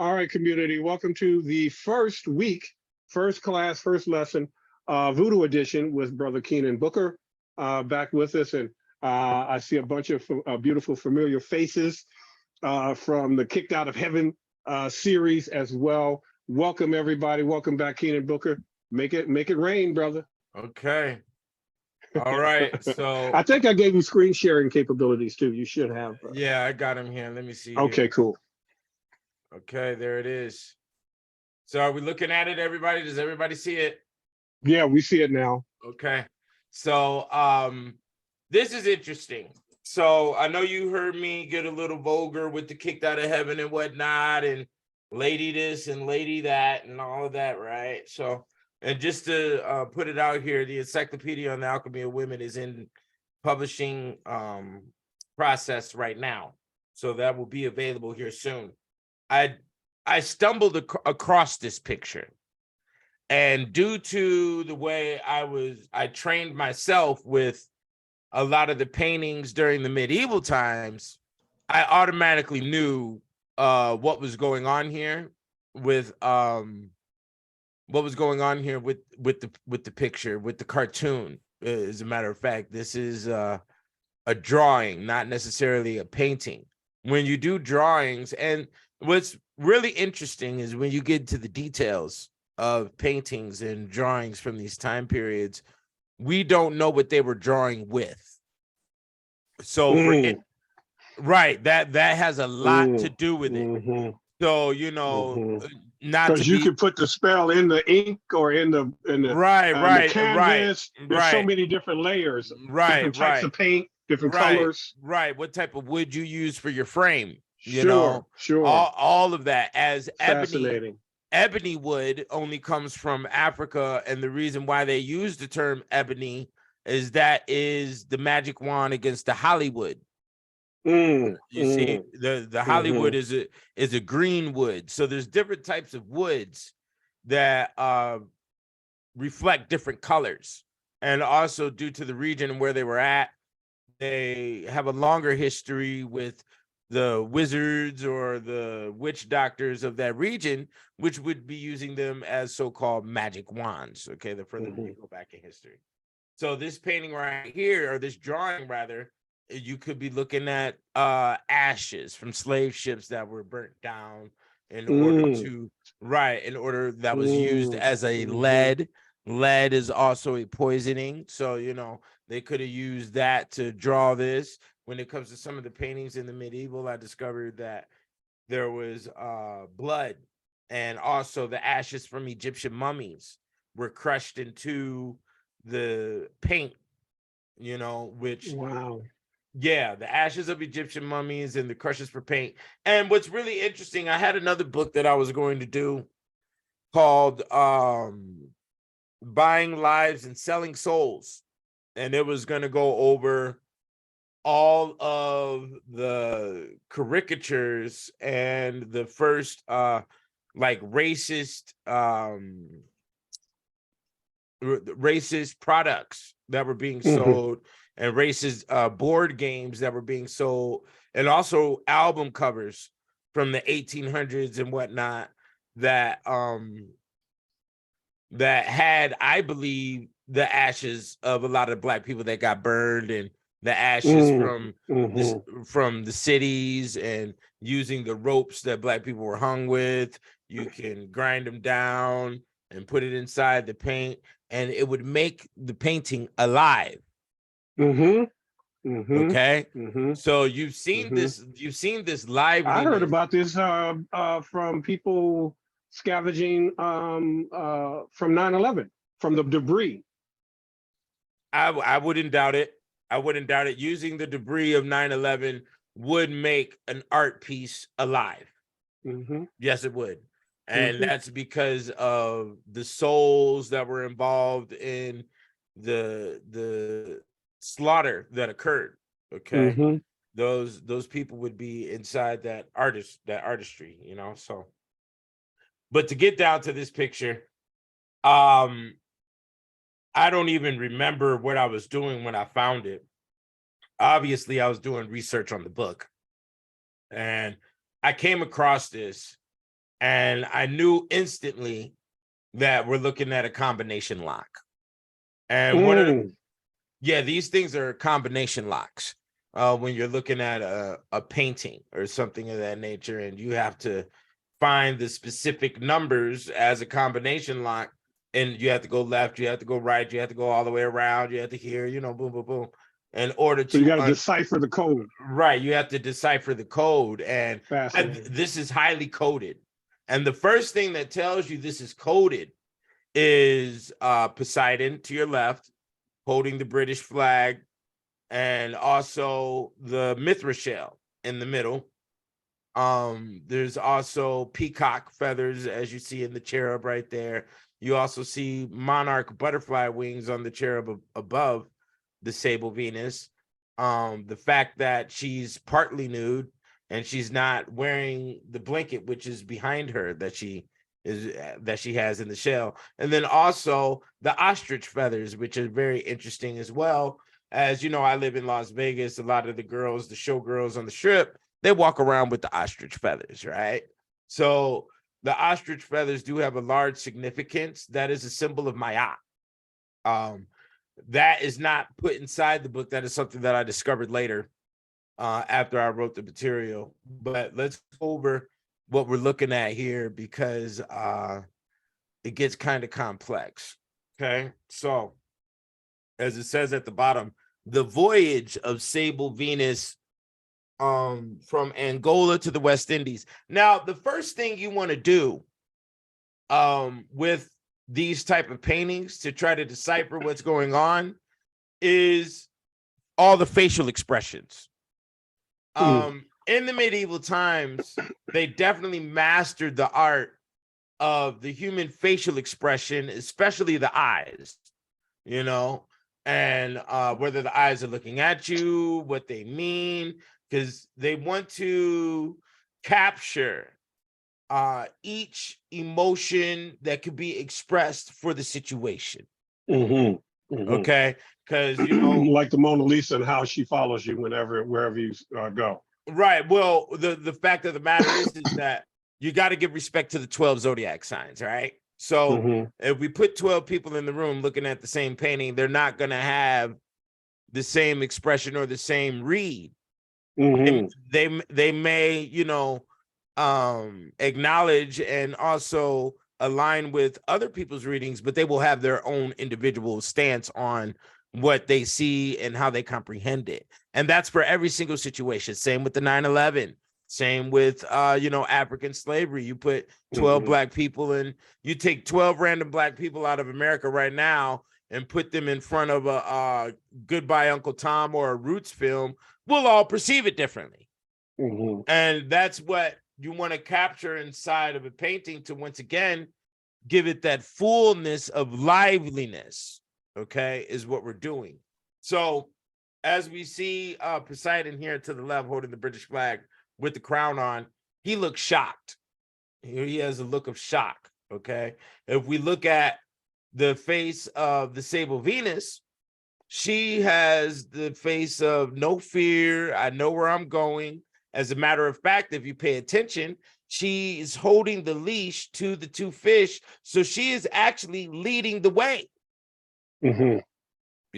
All right, community, welcome to the first week, first class, first lesson, Voodoo edition with Brother Keenan Booker back with us. And I see a bunch of beautiful, familiar faces from the Kicked Out of Heaven series as well. Welcome, everybody. Welcome back, Keenan Booker. Make it rain, brother. Okay. All right. So I think I gave you screen sharing capabilities too. You should have. Yeah, I got him here. Let me see. Okay, here. cool. Okay, there it is. So are we looking at it, everybody? Does everybody see it? Yeah, we see it now. Okay. So this is interesting. So I know you heard me get a little vulgar with the Kicked Out of Heaven and whatnot, and lady this and lady that and all of that, right? So, and just to put it out here, the Encyclopedia on the Alchemy of Women is in publishing process right now. So that will be available here soon. I stumbled across this picture, and due to the way I trained myself with a lot of the paintings during the medieval times, I automatically knew what was going on here with the picture, with the cartoon. As a matter of fact, this is a drawing, not necessarily a painting. When you do drawings, and what's really interesting is when you get to the details of paintings and drawings from these time periods, we don't know what they were drawing with. So right, that has a lot to do with it. So, you know, not because you could put the spell in the ink or in the the canvas. There's so many different layers, different types of paint, different colors. Right. What type of wood you use for your frame? You Sure, know, sure. All of that. As Fascinating. Ebony wood only comes from Africa, and the reason why they use the term ebony is that is the magic wand against the Hollywood. You see, the Hollywood is a green wood. So there's different types of woods that reflect different colors, and also due to the region where they were at, they have a longer history with the wizards or the witch doctors of that region, which would be using them as so-called magic wands. Okay, the further you go back in history. So this painting right here, or this drawing rather, you could be looking at ashes from slave ships that were burnt down in order that was used as a lead. Lead is also a poisoning. So, you know, they could have used that to draw this. When it comes to some of the paintings in the medieval, I discovered that there was blood, and also the ashes from Egyptian mummies were crushed into the paint, you know, which the ashes of Egyptian mummies and the crushes for paint. And what's really interesting, I had another book that I was going to do called Buying Lives and Selling Souls, and it was going to go over all of the caricatures and the first like racist products that were being sold, and racist board games that were being sold, and also album covers from the 1800s and whatnot that that had, I believe, the ashes of a lot of Black people that got burned, and the ashes from the cities, and using the ropes that Black people were hung with. You can grind them down and put it inside the paint, and it would make the painting alive. Okay. So you've seen this live. I heard about this from people scavenging from 9/11, from the debris. I wouldn't doubt it. I wouldn't doubt it. Using the debris of 9/11 would make an art piece alive. Yes, it would. And that's because of the souls that were involved in the slaughter that occurred. Okay. Those people would be inside that artistry, you know. So, but to get down to this picture, I don't even remember what I was doing when I found it. Obviously, I was doing research on the book, and I came across this, And I knew instantly that we're looking at a combination lock. And one of the, these things are combination locks. When you're looking at a painting or something of that nature, and you have to find the specific numbers as a combination lock, and you have to go left, you have to go right, you have to go all the way around, you have to hear, boom, boom, boom, in order to So you got to decipher the code. Right, you have to decipher the code, and this is highly coded. And the first thing that tells you this is coded is Poseidon to your left, holding the British flag, and also the Mithra shell in the middle. There's also peacock feathers, as you see in the cherub right there. You also see monarch butterfly wings on the cherub above the Sable Venus. The fact that she's partly nude and she's not wearing the blanket, which is behind her, that she has in the shell. And then also the ostrich feathers, which are very interesting as well. As you know, I live in Las Vegas. A lot of the girls, the showgirls on the strip, they walk around with the ostrich feathers, right? So the ostrich feathers do have a large significance. That is a symbol of Ma'at. That is not put inside the book. That is something that I discovered later after I wrote the material. But let's go over what we're looking at here, because it gets kind of complex. Okay, so as it says at the bottom, the voyage of Sable Venus from Angola to the West Indies. Now, the first thing you want to do with these type of paintings to try to decipher what's going on is all the facial expressions. In the medieval times, they definitely mastered the art of the human facial expression, especially the eyes, and whether the eyes are looking at you, what they mean, because they want to capture each emotion that could be expressed for the situation. Okay, because like the Mona Lisa and how she follows you wherever you go. Right. Well, the fact of the matter is that you got to give respect to the 12 zodiac signs, right? So if we put 12 people in the room looking at the same painting, they're not going to have the same expression or the same read. They may, acknowledge and also align with other people's readings, but they will have their own individual stance on what they see and how they comprehend it. And that's for every single situation. Same with the 9/11. Same with, African slavery. You put 12 black people in, you take 12 random black people out of America right now and put them in front of a Goodbye Uncle Tom or a Roots film, we'll all perceive it differently. And that's what you want to capture inside of a painting to, once again, give it that fullness of liveliness, okay, is what we're doing. So as we see Poseidon here to the left holding the British flag with the crown on, he looks shocked. He has a look of shock, okay? If we look at the face of the Sable Venus, she has the face of no fear. I know where I'm going. As a matter of fact, if you pay attention, she is holding the leash to the two fish. So she is actually leading the way. You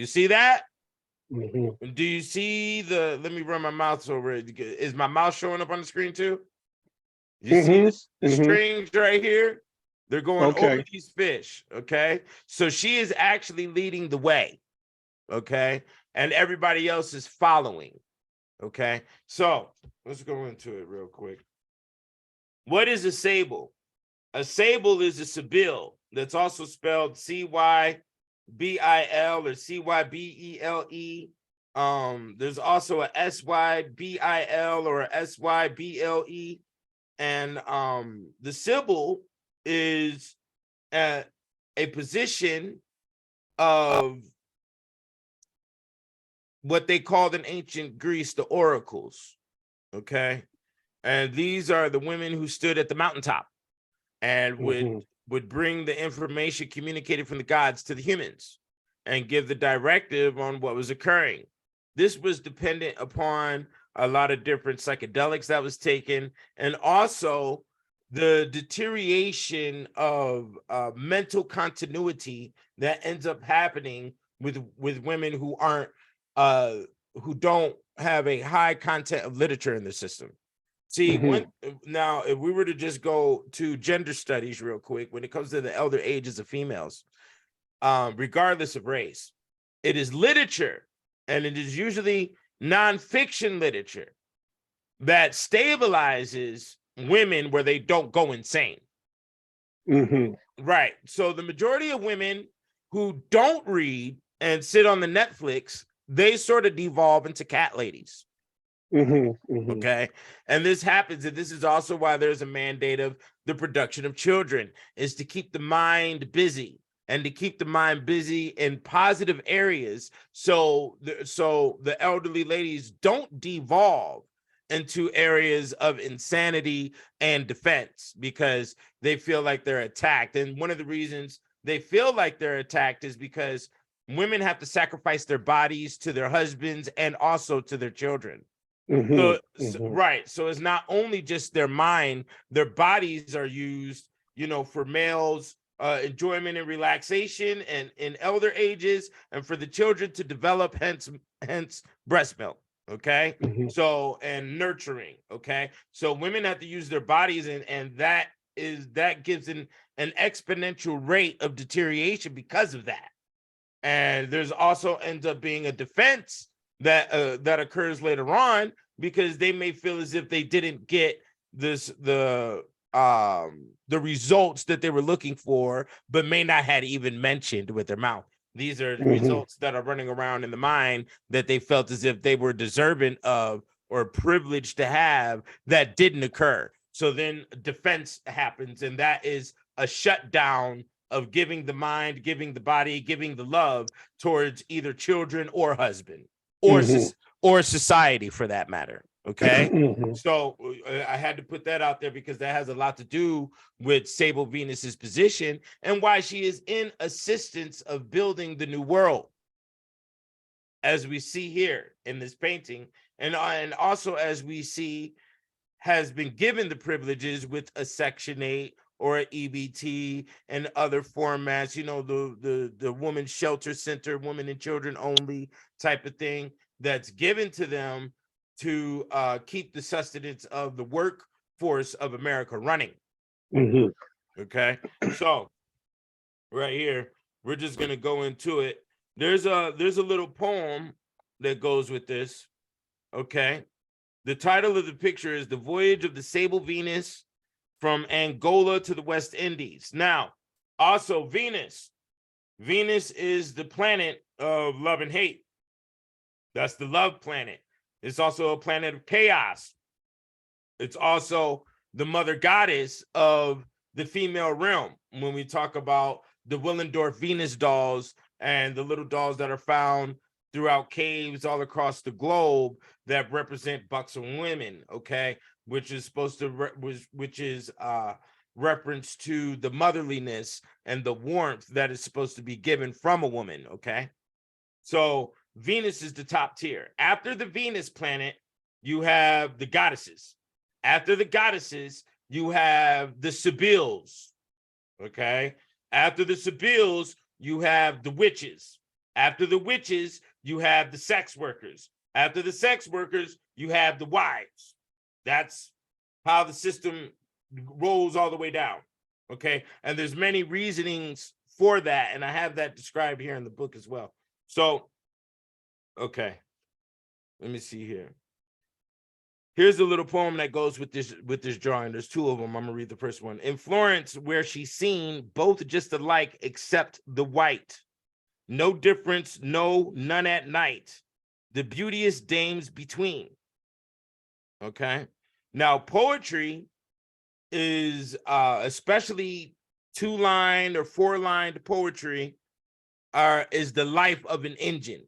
see that? Do you see let me run my mouse over it. Is my mouse showing up on the screen too? You see the strings right here? They're going over these fish, okay? So she is actually leading the way, okay? And everybody else is following, okay? So let's go into it real quick. What is a sable? A sable is a Sibyl. That's also spelled Cybil or Cybele. There's also a Sybil or a Syble. And the Sibyl is a position of what they called in ancient Greece the oracles, okay? And these are the women who stood at the mountaintop and would bring the information communicated from the gods to the humans and give the directive on what was occurring. This was dependent upon a lot of different psychedelics that was taken, and also the deterioration of mental continuity that ends up happening with women who aren't who don't have a high content of literature in the system. See, when now if we were to just go to gender studies real quick, when it comes to the elder ages of females, regardless of race, it is literature, and it is usually nonfiction literature that stabilizes women where they don't go insane. Right. So the majority of women who don't read and sit on the Netflix, they sort of devolve into cat ladies. Okay. And this happens, and this is also why there's a mandate of the production of children, is to keep the mind busy, and to keep the mind busy in positive areas, so the elderly ladies don't devolve into areas of insanity and defense, because they feel like they're attacked. And one of the reasons they feel like they're attacked is because women have to sacrifice their bodies to their husbands and also to their children. Right. So it's not only just their mind, their bodies are used, for males' enjoyment and relaxation and in elder ages, and for the children to develop, hence breast milk. Okay. So, and nurturing. Okay. So women have to use their bodies, and that gives an exponential rate of deterioration because of that. And there's also ends up being a defense that occurs later on, because they may feel as if they didn't get the results that they were looking for, but may not had even mentioned with their mouth. These are the results that are running around in the mind that they felt as if they were deserving of or privileged to have, that didn't occur. So then defense happens, and that is a shutdown of giving the mind, giving the body, giving the love towards either children or husband or society, for that matter. Okay. So I had to put that out there, because that has a lot to do with Sable Venus's position and why she is in assistance of building the new world, as we see here in this painting, and also as we see has been given the privileges with a Section 8 or an EBT and other formats, the Women's Shelter Center, women and children only type of thing, that's given to them to keep the sustenance of the workforce of America running. Okay. So right here, we're just going to go into it. There's a little poem that goes with this. Okay. The title of the picture is The Voyage of the Sable Venus from Angola to the West Indies. Now, also Venus is the planet of love and hate. That's the love planet. It's also a planet of chaos. It's also the mother goddess of the female realm. When we talk about the Willendorf Venus dolls and the little dolls that are found throughout caves all across the globe that represent buxom women, okay, which is supposed to reference to the motherliness and the warmth that is supposed to be given from a woman, okay? So Venus is the top tier. After the Venus planet, you have the goddesses. After the goddesses, you have the Sibyls, okay? After the Sibyls, you have the witches. After the witches, you have the sex workers. After the sex workers, you have the wives. That's how the system rolls all the way down, okay? And there's many reasonings for that, and I have that described here in the book as well. So, okay, let me see here. Here's a little poem that goes with this drawing. There's two of them. I'm gonna read the first one. In Florence, where she's seen, both just alike except the white. No difference, none at night. The beauteous dames between. Okay. Now, poetry is especially 2-line or 4-line poetry is the life of an engine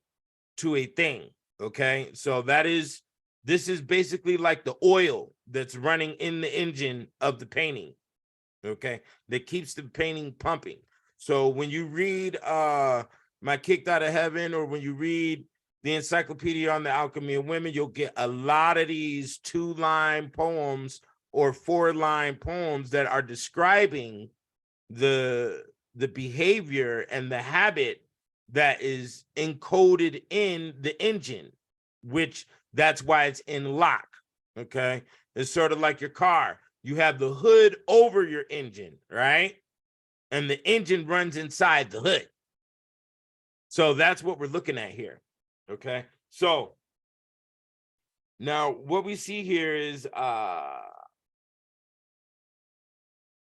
to a thing. Okay. So this is basically like the oil that's running in the engine of the painting. Okay. That keeps the painting pumping. So when you read My Kicked Out of Heaven, or when you read the Encyclopedia on the Alchemy of Women, you'll get a lot of these 2-line poems or 4-line poems that are describing the behavior and the habit that is encoded in the engine, which that's why it's in lock. Okay, it's sort of like your car. You have the hood over your engine, right? And the engine runs inside the hood. So that's what we're looking at here. Okay, so now what we see here is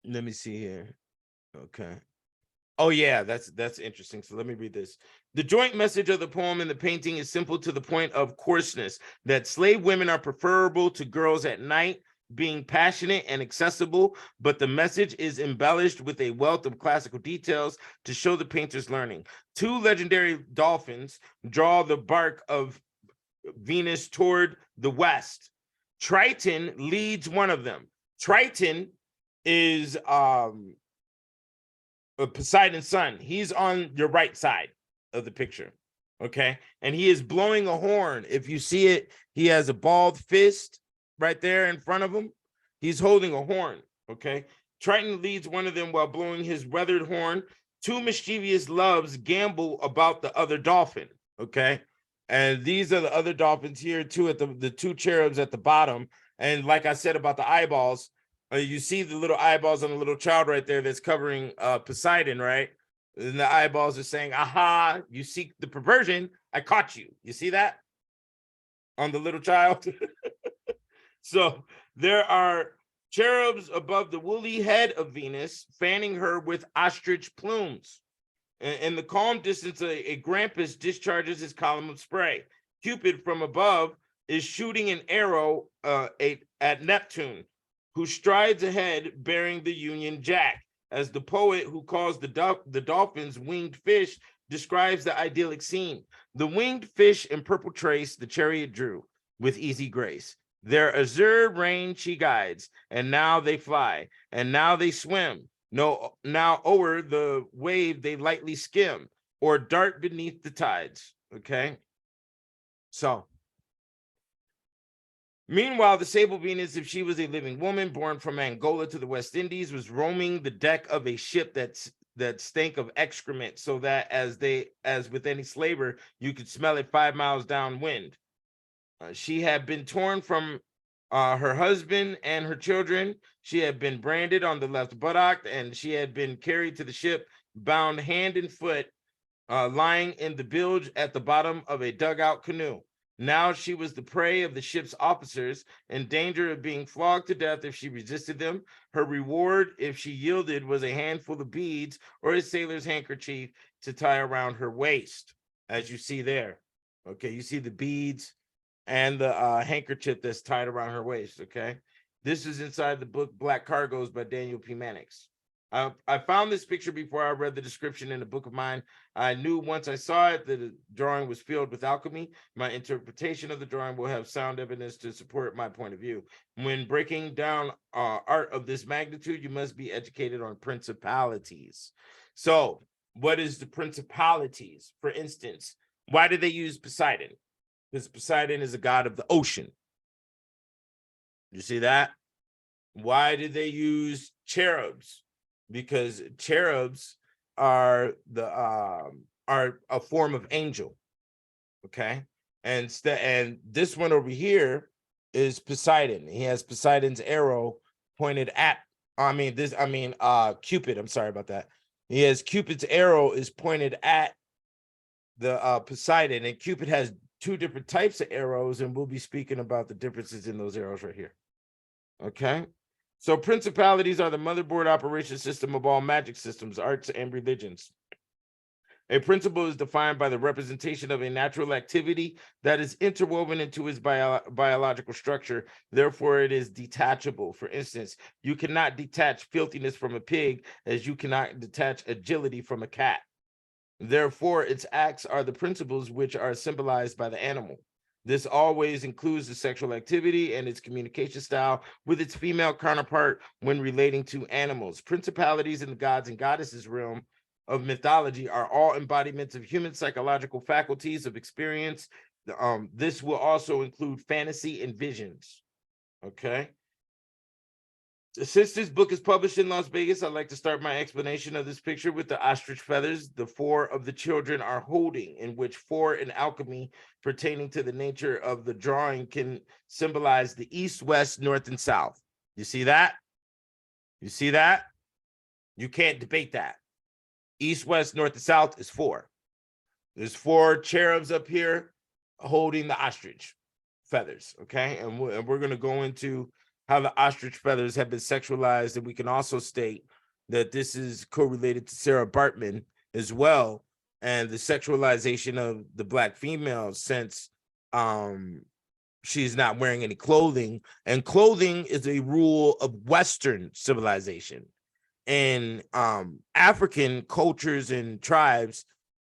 let me see here. Okay. Oh yeah, that's interesting. So let me read this. The joint message of the poem and the painting is simple to the point of coarseness, that slave women are preferable to girls at night, being passionate and accessible, but the message is embellished with a wealth of classical details to show the painter's learning. 2 legendary dolphins draw the bark of Venus toward the west. Triton leads one of them. Triton is Poseidon's son. He's on your right side of the picture, okay? And he is blowing a horn. If you see it, he has a bald fist right there in front of him. He's holding a horn, okay? Triton leads one of them while blowing his weathered horn. 2 mischievous loves gamble about the other dolphin, okay? And these are the other dolphins here too, at the 2 cherubs at the bottom. And like I said about the eyeballs, you see the little eyeballs on the little child right there that's covering Poseidon, right? And the eyeballs are saying, aha, you seek the perversion, I caught you. You see that on the little child? So there are cherubs above the woolly head of Venus, fanning her with ostrich plumes. In the calm distance, a grampus discharges his column of spray. Cupid from above is shooting an arrow at Neptune, who strides ahead bearing the Union Jack. As the poet who calls the dolphins winged fish describes the idyllic scene. The winged fish in purple trace the chariot drew with easy grace. Their azure rein she guides, and now they fly, and now they swim. No, now o'er the wave they lightly skim, or dart beneath the tides. Okay, so meanwhile, the Sable Venus, if she was a living woman born from Angola to the West Indies, was roaming the deck of a ship that stank of excrement, so that as with any slaver, you could smell it 5 miles downwind. She had been torn from her husband and her children. She had been branded on the left buttock, and she had been carried to the ship, bound hand and foot, lying in the bilge at the bottom of a dugout canoe. Now she was the prey of the ship's officers, in danger of being flogged to death if she resisted them. Her reward, if she yielded, was a handful of beads or a sailor's handkerchief to tie around her waist, as you see there. Okay, you see the beads and the handkerchief that's tied around her waist, okay? This is inside the book Black Cargoes by Daniel P. Mannix. I found this picture before I read the description in a book of mine. I knew once I saw it that the drawing was filled with alchemy. My interpretation of the drawing will have sound evidence to support my point of view. When breaking down art of this magnitude, you must be educated on principalities. So what is the principalities? For instance, why did they use Poseidon? Because Poseidon is a god of the ocean. You see that? Why did they use cherubs? Because cherubs are a form of angel. Okay, and this one over here is Poseidon. He has Poseidon's arrow pointed at. Cupid. I'm sorry about that. He has Cupid's arrow is pointed at the Poseidon, and Cupid has 2 different types of arrows, and we'll be speaking about the differences in those arrows right here. Okay, so principalities are the motherboard operation system of all magic systems, arts, and religions. A principle is defined by the representation of a natural activity that is interwoven into its biological structure. Therefore, it is detachable. For instance, you cannot detach filthiness from a pig, as you cannot detach agility from a cat. Therefore, its acts are the principles which are symbolized by the animal. This always includes the sexual activity and its communication style with its female counterpart when relating to animals. Principalities in the gods and goddesses realm of mythology are all embodiments of human psychological faculties of experience. This will also include fantasy and visions. Okay. Since this book is published in Las Vegas, I'd like to start my explanation of this picture with the ostrich feathers the four of the children are holding, in which four in alchemy pertaining to the nature of the drawing can symbolize the east, west, north, and south. You see that? You see that? You can't debate that. East, west, north, and south is four. There's four cherubs up here holding the ostrich feathers, okay? And we're going to go into how the ostrich feathers have been sexualized, and we can also state that this is correlated to Sarah Bartman as well, and the sexualization of the Black female, since she's not wearing any clothing, and clothing is a rule of Western civilization. In African cultures and tribes,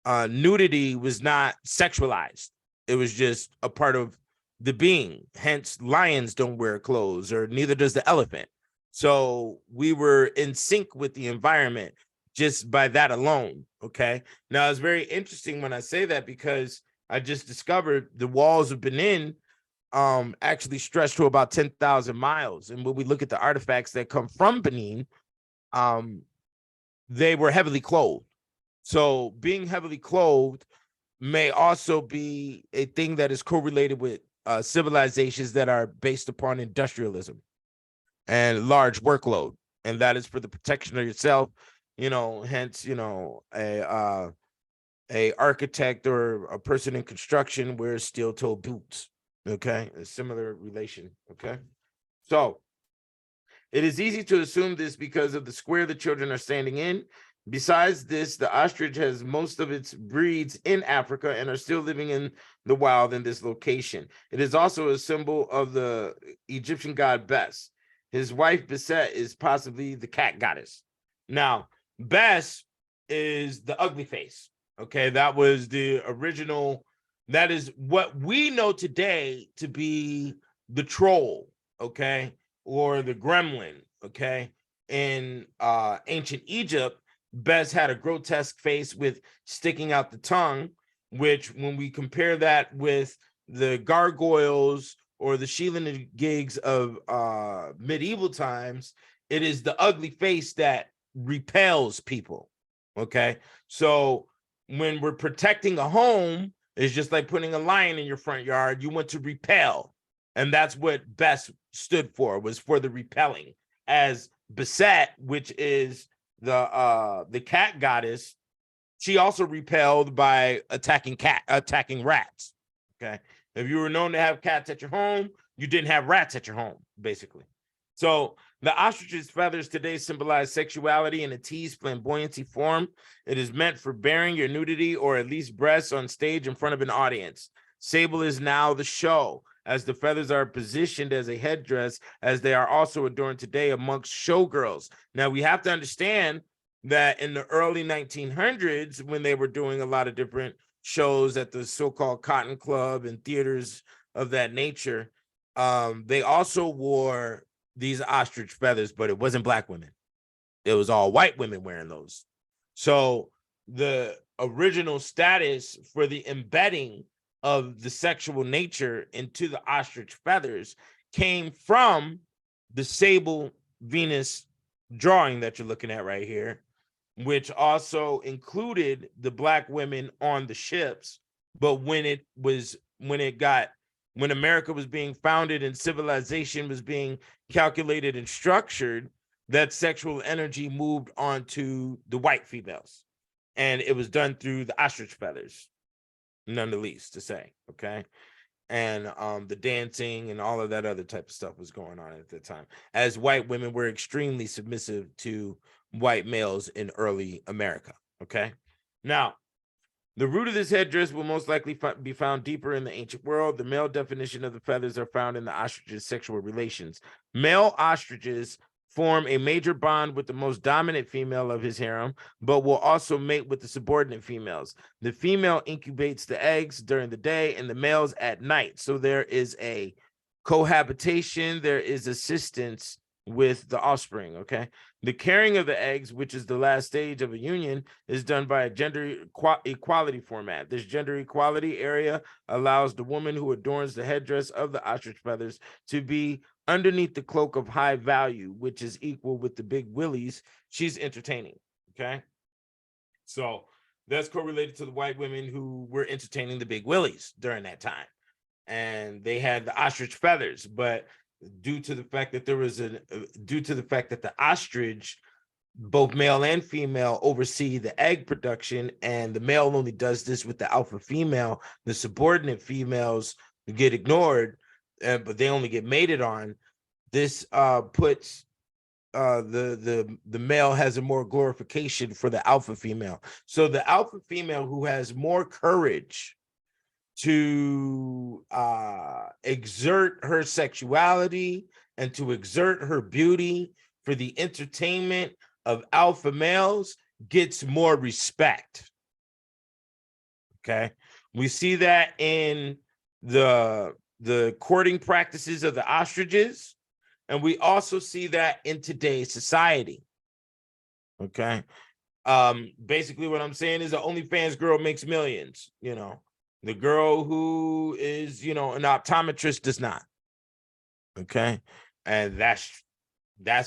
nudity was not sexualized. It was just a part of the being. Hence, lions don't wear clothes, or neither does the elephant. So we were in sync with the environment just by that alone. Okay. Now, it's very interesting when I say that, because I just discovered the walls of Benin actually stretch to about 10,000 miles. And when we look at the artifacts that come from Benin, they were heavily clothed. So being heavily clothed may also be a thing that is correlated with civilizations that are based upon industrialism and large workload, and that is for the protection of yourself. Hence, a architect or a person in construction wears steel-toed boots. Okay, a similar relation. Okay, so it is easy to assume this because of the square the children are standing in. Besides this, the ostrich has most of its breeds in Africa and are still living in the wild in this location. It is also a symbol of the Egyptian god Bes. His wife Beset is possibly the cat goddess. Now, Bes is the ugly face. Okay, that was the original. That is what we know today to be the troll, okay, or the gremlin, okay. In ancient Egypt, Bes had a grotesque face with sticking out the tongue, which when we compare that with the gargoyles or the gigs of medieval times, it is the ugly face that repels people. Okay. So when we're protecting a home, it's just like putting a lion in your front yard. You want to repel. And that's what Bes stood for, was for the repelling. As Beset, which is the cat goddess, she also repelled by attacking rats. Okay. If you were known to have cats at your home, you didn't have rats at your home, basically. So the ostrich's feathers today symbolize sexuality in a tease flamboyancy form. It is meant for bearing your nudity or at least breasts on stage in front of an audience. Sable is now the show, as the feathers are positioned as a headdress, as they are also adorned today amongst showgirls. Now, we have to understand that in the early 1900s, when they were doing a lot of different shows at the so-called Cotton Club and theaters of that nature, they also wore these ostrich feathers, but it wasn't Black women. It was all white women wearing those. So the original status for the embedding of the sexual nature into the ostrich feathers came from the Sable Venus drawing that you're looking at right here, which also included the Black women on the ships. But when America was being founded and civilization was being calculated and structured, that sexual energy moved on to the white females. And it was done through the ostrich feathers, none the least to say, okay? And the dancing and all of that other type of stuff was going on at the time, as white women were extremely submissive to white males in early America, okay? Now, the root of this headdress will most likely be found deeper in the ancient world. The male definition of the feathers are found in the ostrich's sexual relations. Male ostriches form a major bond with the most dominant female of his harem, but will also mate with the subordinate females. The female incubates the eggs during the day and the males at night. So there is a cohabitation, there is assistance with the offspring, okay? The carrying of the eggs, which is the last stage of a union, is done by a gender equality format. This gender equality area allows the woman who adorns the headdress of the ostrich feathers to be underneath the cloak of high value, which is equal with the big willies she's entertaining. Okay. So that's correlated to the white women who were entertaining the big willies during that time. And they had the ostrich feathers, but due to the fact that the ostrich, both male and female, oversee the egg production, and the male only does this with the alpha female, the subordinate females get ignored, but they only get mated on. This puts the male has a more glorification for the alpha female. So the alpha female who has more courage to exert her sexuality and to exert her beauty for the entertainment of alpha males gets more respect. Okay, we see that in the courting practices of the ostriches, and we also see that in today's society. Okay, basically what I'm saying is the OnlyFans girl makes millions, you know. The girl who is, you know, an optometrist does not. Okay. And that's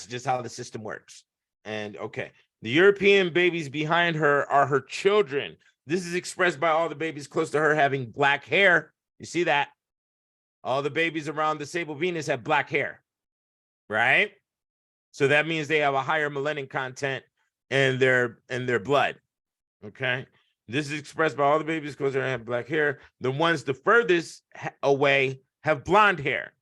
just how the system works. And okay, the European babies behind her are her children. This is expressed by all the babies close to her having black hair. You see that? All the babies around the Sable Venus have black hair, right? So that means they have a higher melanin content in their blood. Okay. This is expressed by all the babies because they have black hair. The ones the furthest away have blonde hair,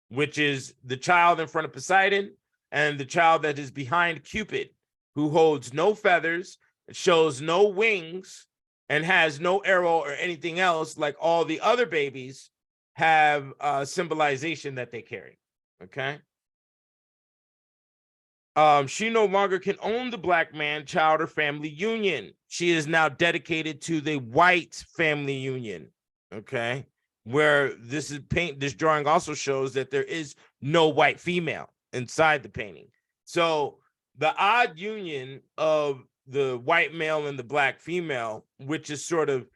which is the child in front of Poseidon and the child that is behind Cupid, who holds no feathers, shows no wings, and has no arrow or anything else like all the other babies have symbolization that they carry. Okay. She no longer can own the black man, child, or family union. She is now dedicated to the white family union. Okay, where this drawing also shows that there is no white female inside the painting. So the odd union of the white male and the black female, which is sort of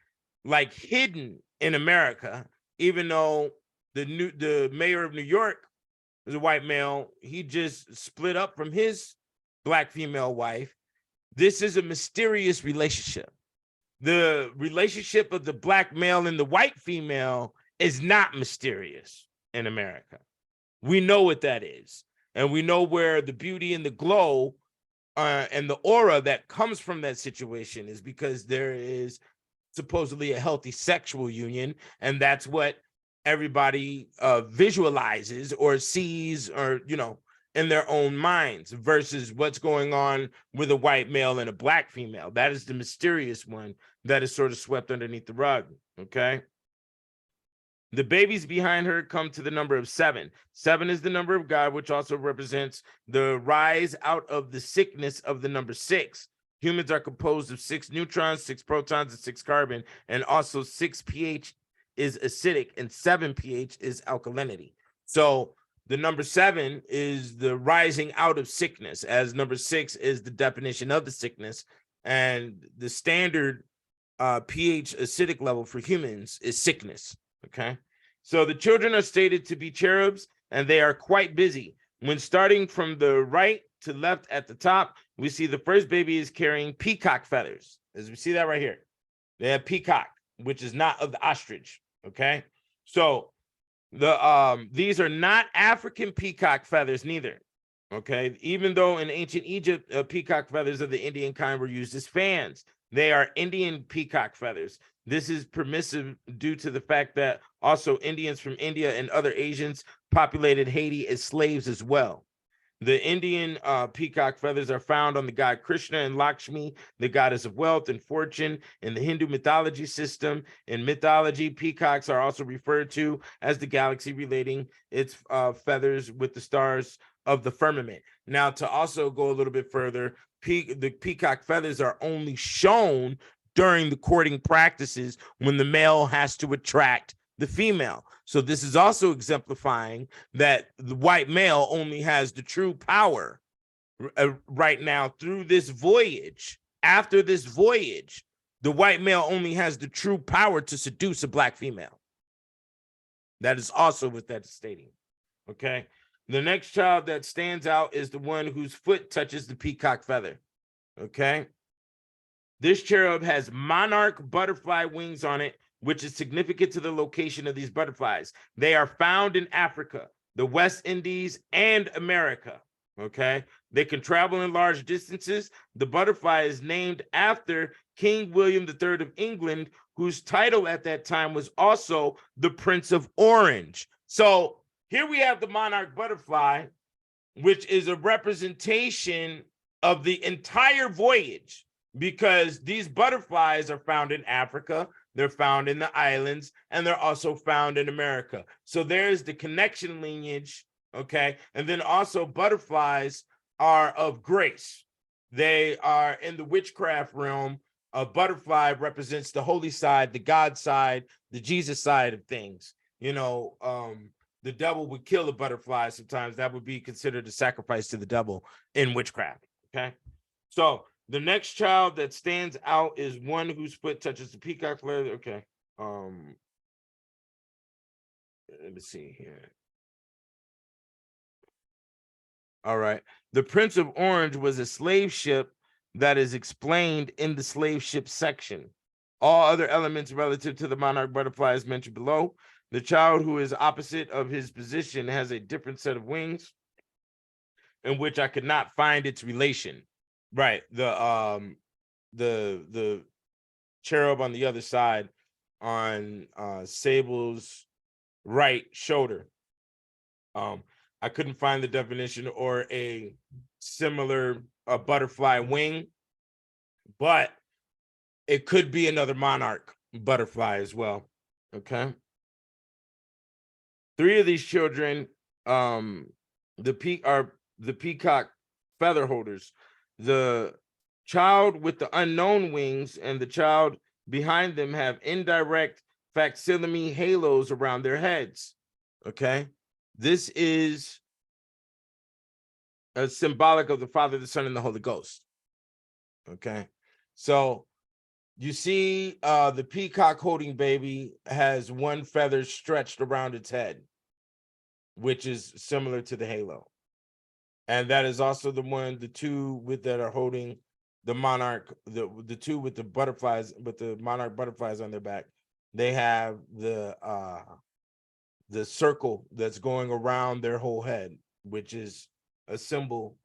like hidden in America, even though the mayor of New York is a white male, he just split up from his black female wife. This is a mysterious relationship. The relationship of the black male and the white female is not mysterious in America. We know what that is. And we know where the beauty and the glow and the aura that comes from that situation is, because there is supposedly a healthy sexual union. And that's what everybody visualizes or sees, or, you know, in their own minds, versus what's going on with a white male and a black female. That is the mysterious one that is sort of swept underneath the rug. Okay. The babies behind her come to the number of 7. 7 is the number of God, which also represents the rise out of the sickness of the number 6. Humans are composed of 6 neutrons, 6 protons, and 6 carbon, and also 6 pH is acidic and 7 pH is alkalinity. So the number 7 is the rising out of sickness, as number 6 is the definition of the sickness, and the standard pH acidic level for humans is sickness. Okay, so the children are stated to be cherubs, and they are quite busy. When starting from the right to left at the top, we see the first baby is carrying peacock feathers, as we see that right here. They have peacock, which is not of the ostrich. Okay, so these are not African peacock feathers neither. Okay, even though in ancient Egypt peacock feathers of the Indian kind were used as fans, they are Indian peacock feathers. This is permissive due to the fact that also Indians from India and other Asians populated Haiti as slaves as well. The Indian peacock feathers are found on the god Krishna and Lakshmi, the goddess of wealth and fortune. In the Hindu mythology system, in mythology, peacocks are also referred to as the galaxy, relating its feathers with the stars of the firmament. Now, to also go a little bit further, the peacock feathers are only shown during the courting practices when the male has to attract the female. So this is also exemplifying that the white male only has the true power right now through this voyage. After this voyage, the white male only has the true power to seduce a black female. That is also what that is stating. Okay. The next child that stands out is the one whose foot touches the peacock feather. Okay. This cherub has monarch butterfly wings on it, which is significant to the location of these butterflies. They are found in Africa, the West Indies, and America. Okay. They can travel in large distances. The butterfly is named after King William III of England, whose title at that time was also the Prince of Orange. So here we have the monarch butterfly, which is a representation of the entire voyage, because these butterflies are found in Africa, they're found in the islands, and they're also found in America. So there's the connection lineage, okay? And then also butterflies are of grace. They are in the witchcraft realm. A butterfly represents the holy side, the God side, the Jesus side of things. You know, the devil would kill a butterfly sometimes. That would be considered a sacrifice to the devil in witchcraft, okay? So the next child that stands out is one whose foot touches the peacock feather. Okay. Let me see here. All right. The Prince of Orange was a slave ship that is explained in the slave ship section. All other elements relative to the monarch butterfly is mentioned below. The child who is opposite of his position has a different set of wings, in which I could not find its relation. Right. The cherub on the other side on Sable's right shoulder. I couldn't find the definition or a similar butterfly wing, but it could be another monarch butterfly as well. Okay. 3 of these children, the peacock feather holders. The child with the unknown wings and the child behind them have indirect facsimile halos around their heads. Okay. This is a symbolic of the Father, the Son, and the Holy Ghost. Okay. So you see the peacock holding baby has one feather stretched around its head, which is similar to the halo. And that is also the two that are holding the monarch, the two with the butterflies, with the monarch butterflies on their back. They have the circle that's going around their whole head, which is a symbol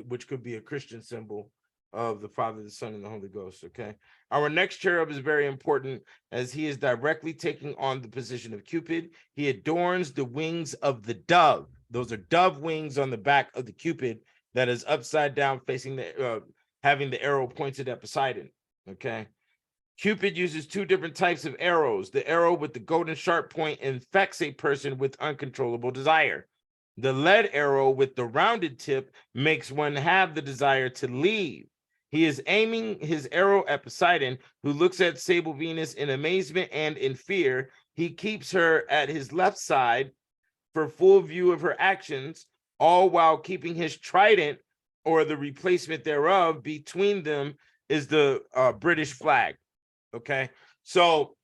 which could be a Christian symbol of the Father, the Son, and the Holy Ghost. Okay. Our next cherub is very important, as he is directly taking on the position of Cupid. He adorns the wings of the dove. Those are dove wings on the back of the Cupid that is upside down, facing the having the arrow pointed at Poseidon. Okay. Cupid uses 2 different types of arrows. The arrow with the golden sharp point infects a person with uncontrollable desire. The lead arrow with the rounded tip makes one have the desire to leave. He is aiming his arrow at Poseidon, who looks at Sable Venus in amazement and in fear. He keeps her at his left side for full view of her actions, all while keeping his trident, or the replacement thereof. Between them is the British flag. Okay, so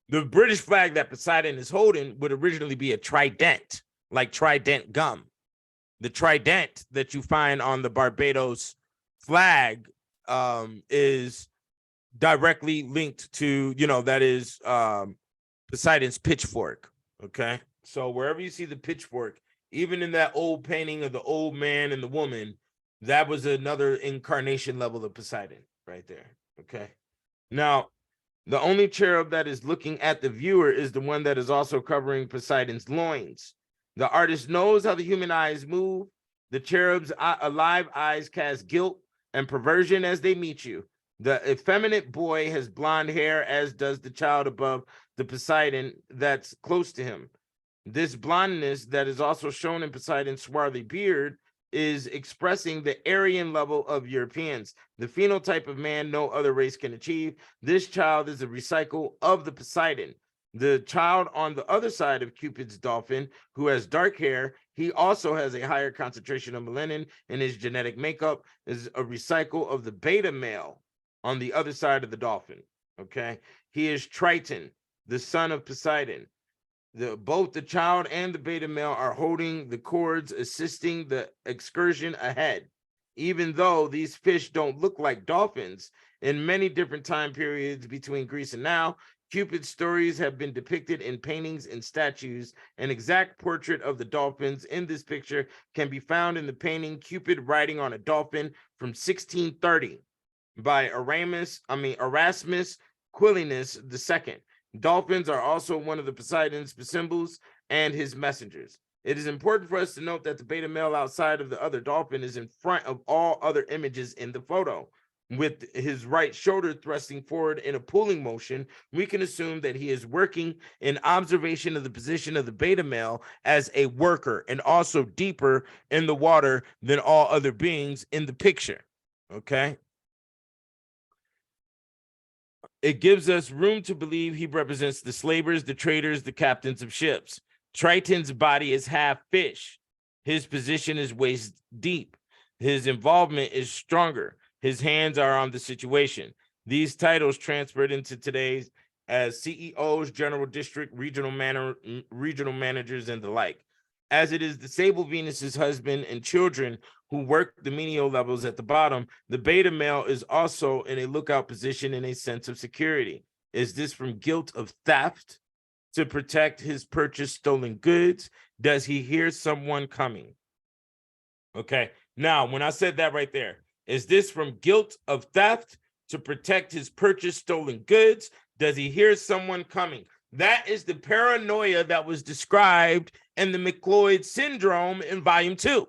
the British flag that Poseidon is holding would originally be a trident, like trident gum. The trident that you find on the Barbados flag is directly linked to, that is Poseidon's pitchfork. Okay, so wherever you see the pitchfork, even in that old painting of the old man and the woman, that was another incarnation level of Poseidon right there. Okay. Now, the only cherub that is looking at the viewer is the one that is also covering Poseidon's loins. The artist knows how the human eyes move. The cherub's alive eyes cast guilt and perversion as they meet you. The effeminate boy has blonde hair, as does the child above the Poseidon that's close to him. This blondness that is also shown in Poseidon's swarthy beard is expressing the Aryan level of Europeans, the phenotype of man no other race can achieve. This child is a recycle of the Poseidon. The child on the other side of Cupid's dolphin, who has dark hair, he also has a higher concentration of melanin in his genetic makeup, is a recycle of the beta male on the other side of the dolphin. Okay, he is Triton, the son of Poseidon. Both the child and the beta male are holding the cords, assisting the excursion ahead. Even though these fish don't look like dolphins, in many different time periods between Greece and now, Cupid's stories have been depicted in paintings and statues. An exact portrait of the dolphins in this picture can be found in the painting Cupid Riding on a Dolphin from 1630 by Erasmus Quilinus II. Dolphins are also one of the Poseidon's symbols and his messengers. It is important for us to note that the beta male outside of the other dolphin is in front of all other images in the photo. With his right shoulder thrusting forward in a pulling motion, we can assume that he is working in observation of the position of the beta male as a worker and also deeper in the water than all other beings in the picture. Okay. It gives us room to believe he represents the slavers, the traders, the captains of ships. Triton's body is half fish. His position is waist deep. His involvement is stronger. His hands are on the situation. These titles transferred into today's as CEOs, general district, regional managers, and the like. As it is the Sable Venus's husband and children who work the menial levels at the bottom, the beta male is also in a lookout position in a sense of security. Is this from guilt of theft to protect his purchased stolen goods? Does he hear someone coming? Okay, now when I said that right there, is this from guilt of theft to protect his purchased stolen goods? Does he hear someone coming? That is the paranoia that was described in the McLeod syndrome in volume 2.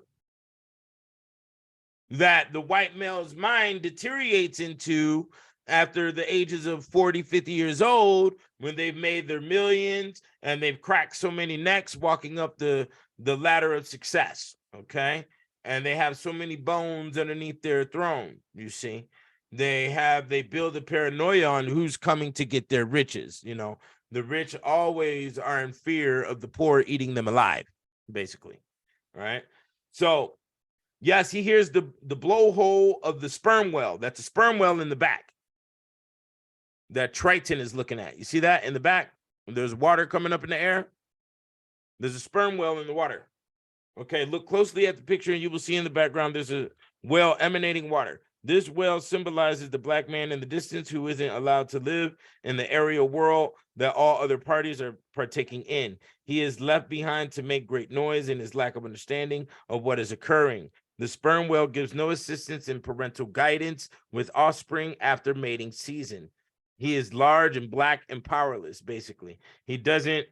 That the white male's mind deteriorates into after the ages of 40, 50 years old, when they've made their millions and they've cracked so many necks walking up the ladder of success, okay? And they have so many bones underneath their throne, you see. They build a paranoia on who's coming to get their riches, you know. The rich always are in fear of the poor eating them alive, basically, right? So, yes, he hears the blowhole of the sperm whale. That's a sperm whale in the back that Triton is looking at. You see that in the back? There's water coming up in the air. There's a sperm whale in the water. Okay, look closely at the picture and you will see in the background there's a whale emanating water. This whale symbolizes the black man in the distance who isn't allowed to live in the aerial world that all other parties are partaking in. He is left behind to make great noise in his lack of understanding of what is occurring. The sperm whale gives no assistance in parental guidance with offspring after mating season. He is large and black and powerless, basically. He doesn't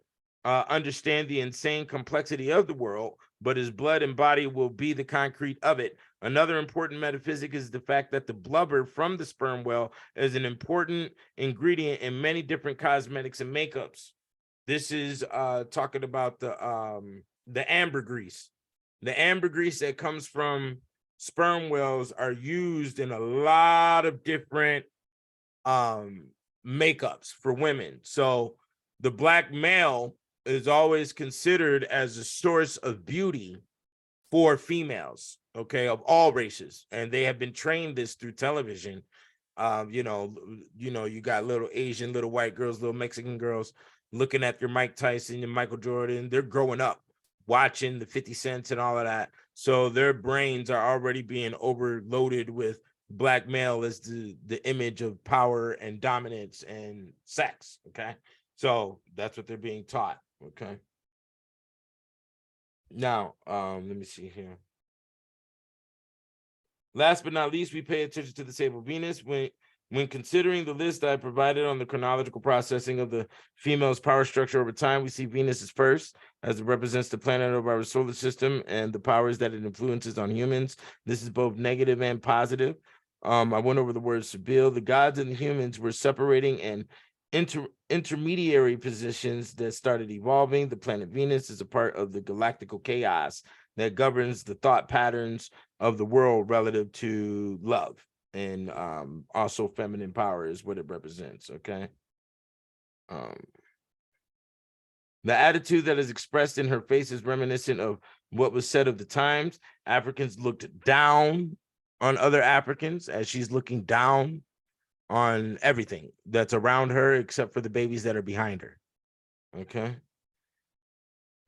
understand the insane complexity of the world, but his blood and body will be the concrete of it. Another important metaphysic is the fact that the blubber from the sperm whale is an important ingredient in many different cosmetics and makeups. This is talking about the ambergris. The ambergris that comes from sperm whales are used in a lot of different makeups for women. So the black male is always considered as a source of beauty for females, okay, of all races, and they have been trained this through television. You know, you got little Asian, little white girls, little Mexican girls looking at your Mike Tyson and Michael Jordan. They're growing up watching the 50 Cents and all of that, so their brains are already being overloaded with black male as the image of power and dominance and sex. Okay, so that's what they're being taught. Okay. Now, let me see here. Last but not least, we pay attention to the Sable Venus when considering the list I provided on the chronological processing of the female's power structure over time. We see Venus as first, as it represents the planet of our solar system and the powers that it influences on humans. This is both negative and positive. I went over the word Sable. The gods and the humans were separating and intermediary positions that started evolving. The planet Venus is a part of the galactical chaos that governs the thought patterns of the world relative to love, and also feminine power is what it represents. Okay. The attitude that is expressed in her face is reminiscent of what was said of the times. Africans looked down on other Africans as she's looking down on everything that's around her except for the babies that are behind her. Okay.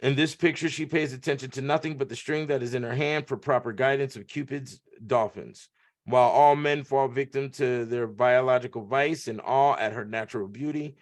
In this picture, she pays attention to nothing but the string that is in her hand for proper guidance of Cupid's dolphins. While all men fall victim to their biological vice and awe at her natural beauty,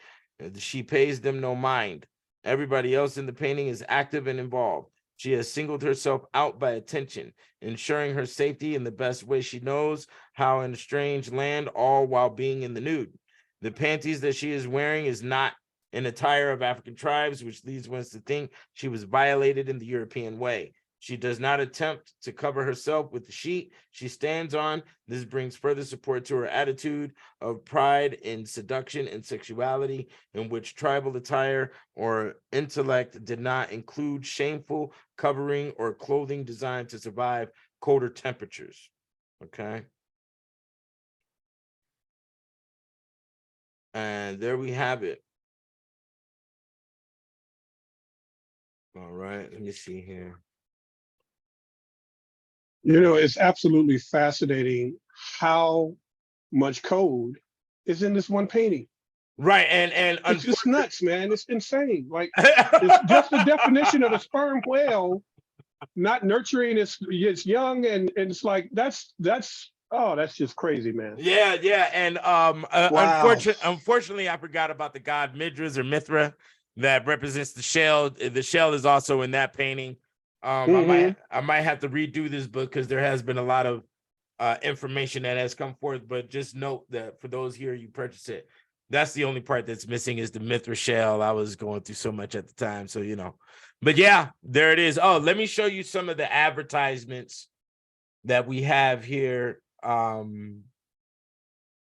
she pays them no mind. Everybody else in the painting is active and involved. She has singled herself out by attention, ensuring her safety in the best way she knows how in a strange land, all while being in the nude. The panties that she is wearing is not an attire of African tribes, which leads one to think she was violated in the European way. She does not attempt to cover herself with the sheet she stands on. This brings further support to her attitude of pride in seduction and sexuality, in which tribal attire or intellect did not include shameful covering or clothing designed to survive colder temperatures. Okay. And there we have it. All right, let me see here. You know, it's absolutely fascinating how much code is in this one painting. Right, and it's just nuts, man. It's insane. Like, it's just the definition of the sperm whale not nurturing its young, and it's like that's just crazy, man. Yeah, and Wow. unfortunately, I forgot about the god Mithras or Mithra that represents the shell. The shell is also in that painting. I might have to redo this book because there has been a lot of information that has come forth. But just note that for those here, you purchase it. That's the only part that's missing is the Mithra shell. I was going through so much at the time, so you know. But yeah, there it is. Oh, let me show you some of the advertisements that we have here when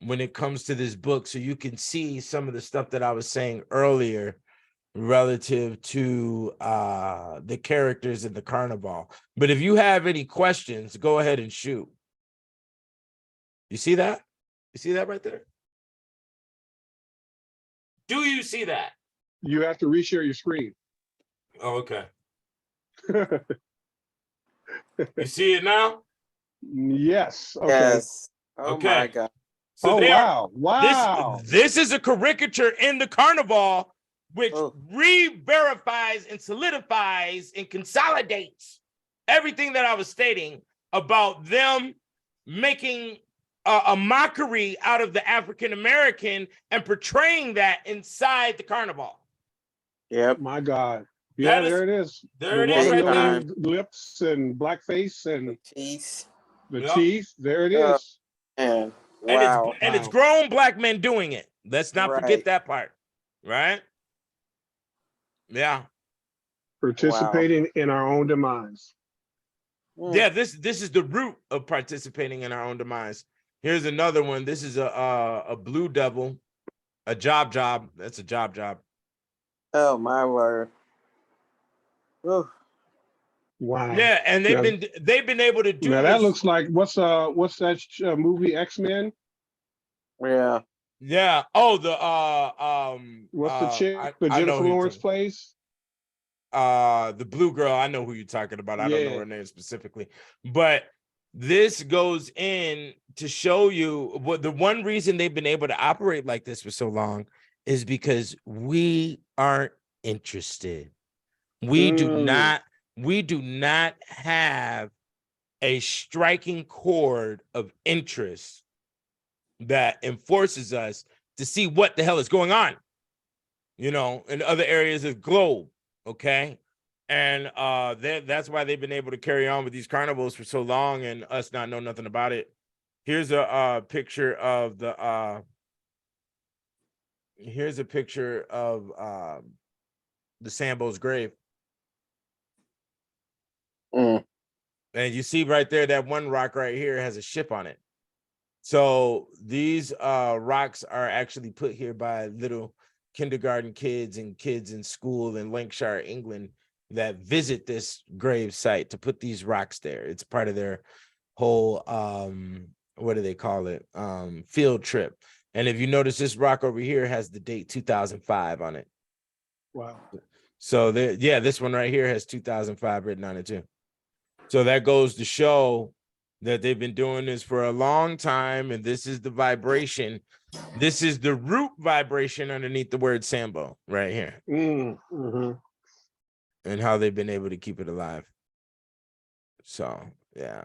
it comes to this book, so you can see some of the stuff that I was saying earlier relative to the characters in the carnival. But if you have any questions, go ahead and shoot. You see that? You see that right there? Do you see that? You have to reshare your screen. Oh, okay. You see it now? Yes. Okay. Yes. Oh Okay. my God. So wow. This is a caricature in the carnival, which re-verifies and solidifies and consolidates everything that I was stating about them making a mockery out of the African American and portraying that inside the carnival. Yep. My God. Yeah, there it is. There it is right there. Lips and blackface and the teeth. The teeth. There it is. And wow. And it's grown black men doing it. Let's not forget that part. Right? Yeah. Participating in our own demise. Yeah, this is the root of participating in our own demise. Here's another one. This is a blue devil, a job. That's a job. Oh my word. Ooh. Wow. Yeah, and they've been able to do. Now that looks like what's that movie X-Men? Yeah. Yeah. Oh, the what's the chick that Jennifer Lawrence plays? The blue girl. I know who you're talking about. I don't know her name specifically, but this goes in to show you what the one reason they've been able to operate like this for so long is because we aren't interested. We do not have a striking chord of interest that enforces us to see what the hell is going on, you know, in other areas of the globe. Okay. And that's why they've been able to carry on with these carnivals for so long and us not know nothing about it. Here's a picture of the Sambo's grave. And you see right there, that one rock right here has a ship on it. So these rocks are actually put here by little kindergarten kids and kids in school in Lancashire, England, that visit this grave site to put these rocks there. It's part of their whole what do they call it, field trip. And if you notice, this rock over here has the date 2005 on it. Wow. So this one right here has 2005 written on it too. So that goes to show that they've been doing this for a long time, and this is the vibration. This is the root vibration underneath the word Sambo right here. and how they've been able to keep it alive. So yeah.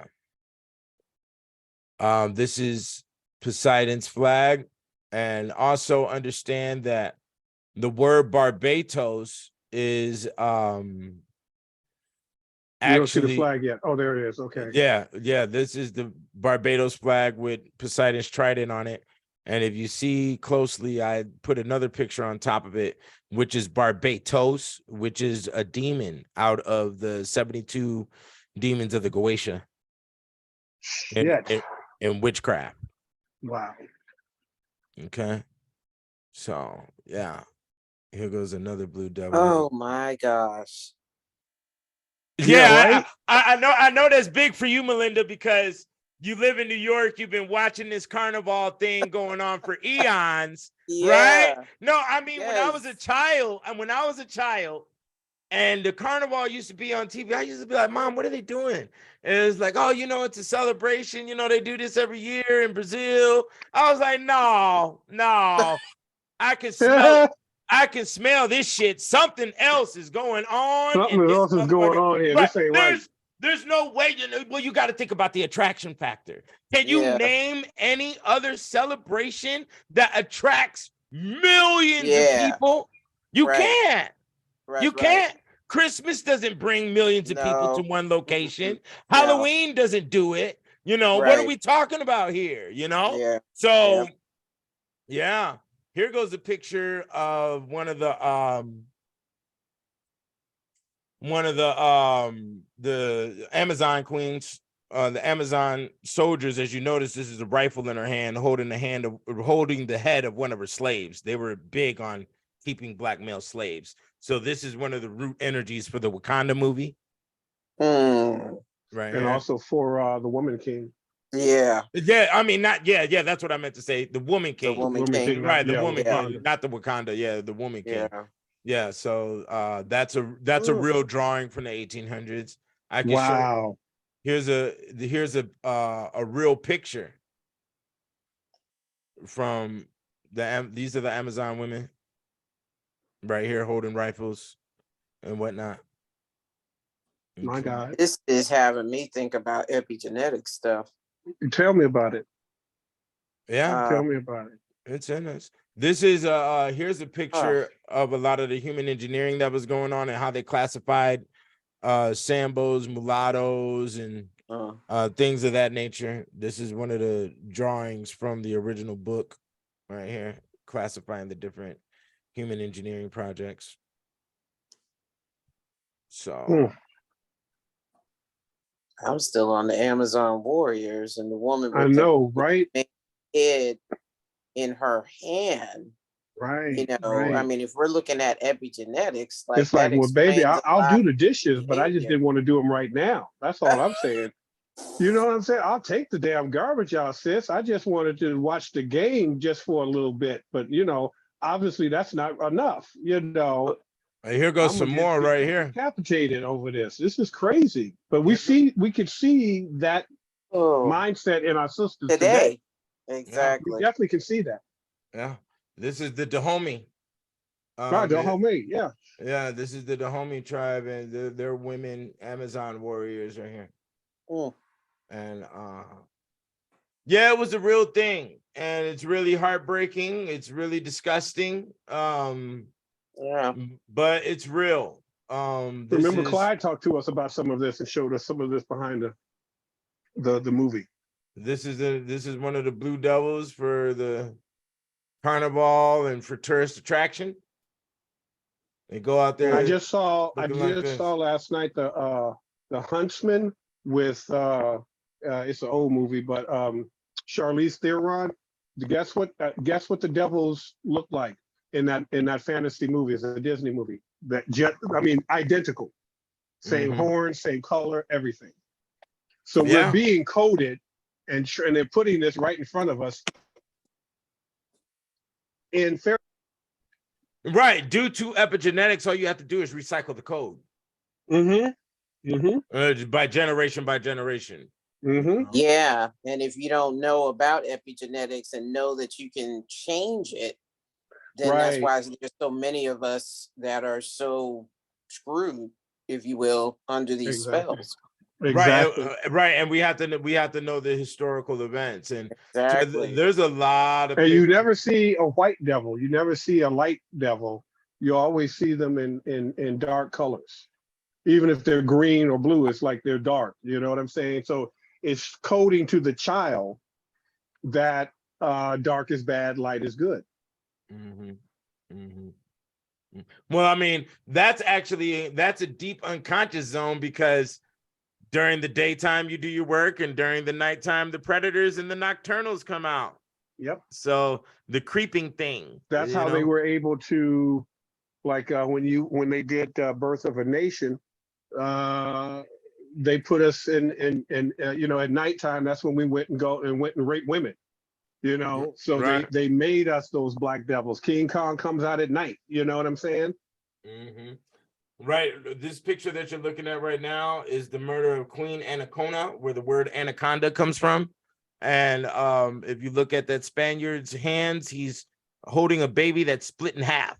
This is Poseidon's flag, and also understand that the word Barbados is You don't see the actually, flag yet. Oh, there it is. Okay. yeah, this is the Barbados flag with Poseidon's trident on it. And if you see closely, I put another picture on top of it, which is Barbatos, which is a demon out of the 72 demons of the Goetia Shit. in witchcraft. Wow. Okay. So yeah, here goes another blue devil. Oh my gosh. Yeah, right? I know that's big for you, Melinda, because you live in New York. You've been watching this carnival thing going on for eons, right? Yeah. No, I mean, when I was a Yes. child, and the carnival used to be on TV, I used to be like, Mom, what are they doing? And it's like, oh, you know, it's a celebration. You know, they do this every year in Brazil. I was like, no, I can smell it. I can smell this shit. Something else is going on. Something else is going on here. But This ain't right. there's no way. Well, you got to think about the attraction factor. Can you Yeah. name any other celebration that attracts millions of Yeah. people? You Right. can't. Right. You can't. Christmas doesn't bring millions of people to No. one location. No. Halloween doesn't do it. You know, what are Right. we talking about here? You know? Yeah. So, yeah. Here goes a picture of one of the Amazon queens, the Amazon soldiers. As you notice, this is a rifle in her hand, holding the head of one of her slaves. They were big on keeping black male slaves. So this is one of the root energies for the Wakanda movie. Mm. Right. And here. also for the Woman King. Yeah. Yeah, I mean, that's what I meant to say. The Woman King. The Woman Woman King. King, Right, the yeah, Woman Wakanda. King, not the Wakanda. Yeah, the Woman King. Yeah. Yeah, so that's a real drawing from the 1800s. I can show. Wow. Here's a real picture from these are the Amazon women right here holding rifles and whatnot. My Okay. God. This is having me think about epigenetic stuff. Tell me about it. Yeah, Tell me about it. it's in us. This is here's a picture of a lot of the human engineering that was going on and how they classified Sambos, mulattoes, and things of that nature. This is one of the drawings from the original book right here, classifying the different human engineering projects. So I'm still on the Amazon warriors, and the woman with I know, right? the head in her hand. Right. You know, right. I mean, if we're looking at epigenetics, like it's like, that well, baby, explains I'll a do lot the dishes, but I just behavior. didn't want to do them right now. That's all I'm saying. You know what I'm saying? I'll take the damn garbage out, sis. I just wanted to watch the game just for a little bit. But, you know, obviously that's not enough. You know, here goes some more right here. Decapitated over this. This is crazy. But we could see that mindset in our sisters today. Exactly. We definitely can see that. Yeah. This is the Dahomey. Right, Dahomey, yeah. Yeah, this is the Dahomey tribe, and they're women Amazon warriors right here. And yeah, it was a real thing, and it's really heartbreaking. It's really disgusting. Yeah, but it's real. Remember, Clyde talked to us about some of this and showed us some of this behind the movie. This is one of the blue devils for the carnival and for tourist attraction. They go out there. I just saw last night the Huntsman with it's an old movie, but Charlize Theron. Guess what the devils look like in that fantasy movie? It's a Disney movie. Identical, same horn, same color, everything. So we're being coded, and they're putting this right in front of us. Right, due to epigenetics, all you have to do is recycle the code. By generation. Yeah, and if you don't know about epigenetics and know that you can change it, then that's why there's so many of us that are so screwed. if you will, under these Exactly. spells. Exactly. Right, and we have to know the historical events, and Exactly. there's a lot of And you pictures. never see a white devil. You never see a light devil. You always see them in dark colors. Even if they're green or blue, it's like they're dark. You know what I'm saying? So it's coding to the child that dark is bad, light is good. Mhm, mhm. Well, I mean, that's a deep unconscious zone, because during the daytime you do your work, and during the nighttime the predators and the nocturnals come out. Yep. So the creeping thing. That's how they were able to, like when they did Birth of a Nation, they put us in at nighttime. That's when we went and raped women. So Right. they made us those black devils. King Kong comes out at night. You know what I'm saying? Mm-hmm. Right. This picture that you're looking at right now is the murder of Queen Anaconda, where the word anaconda comes from. And if you look at that Spaniard's hands, he's holding a baby that's split in half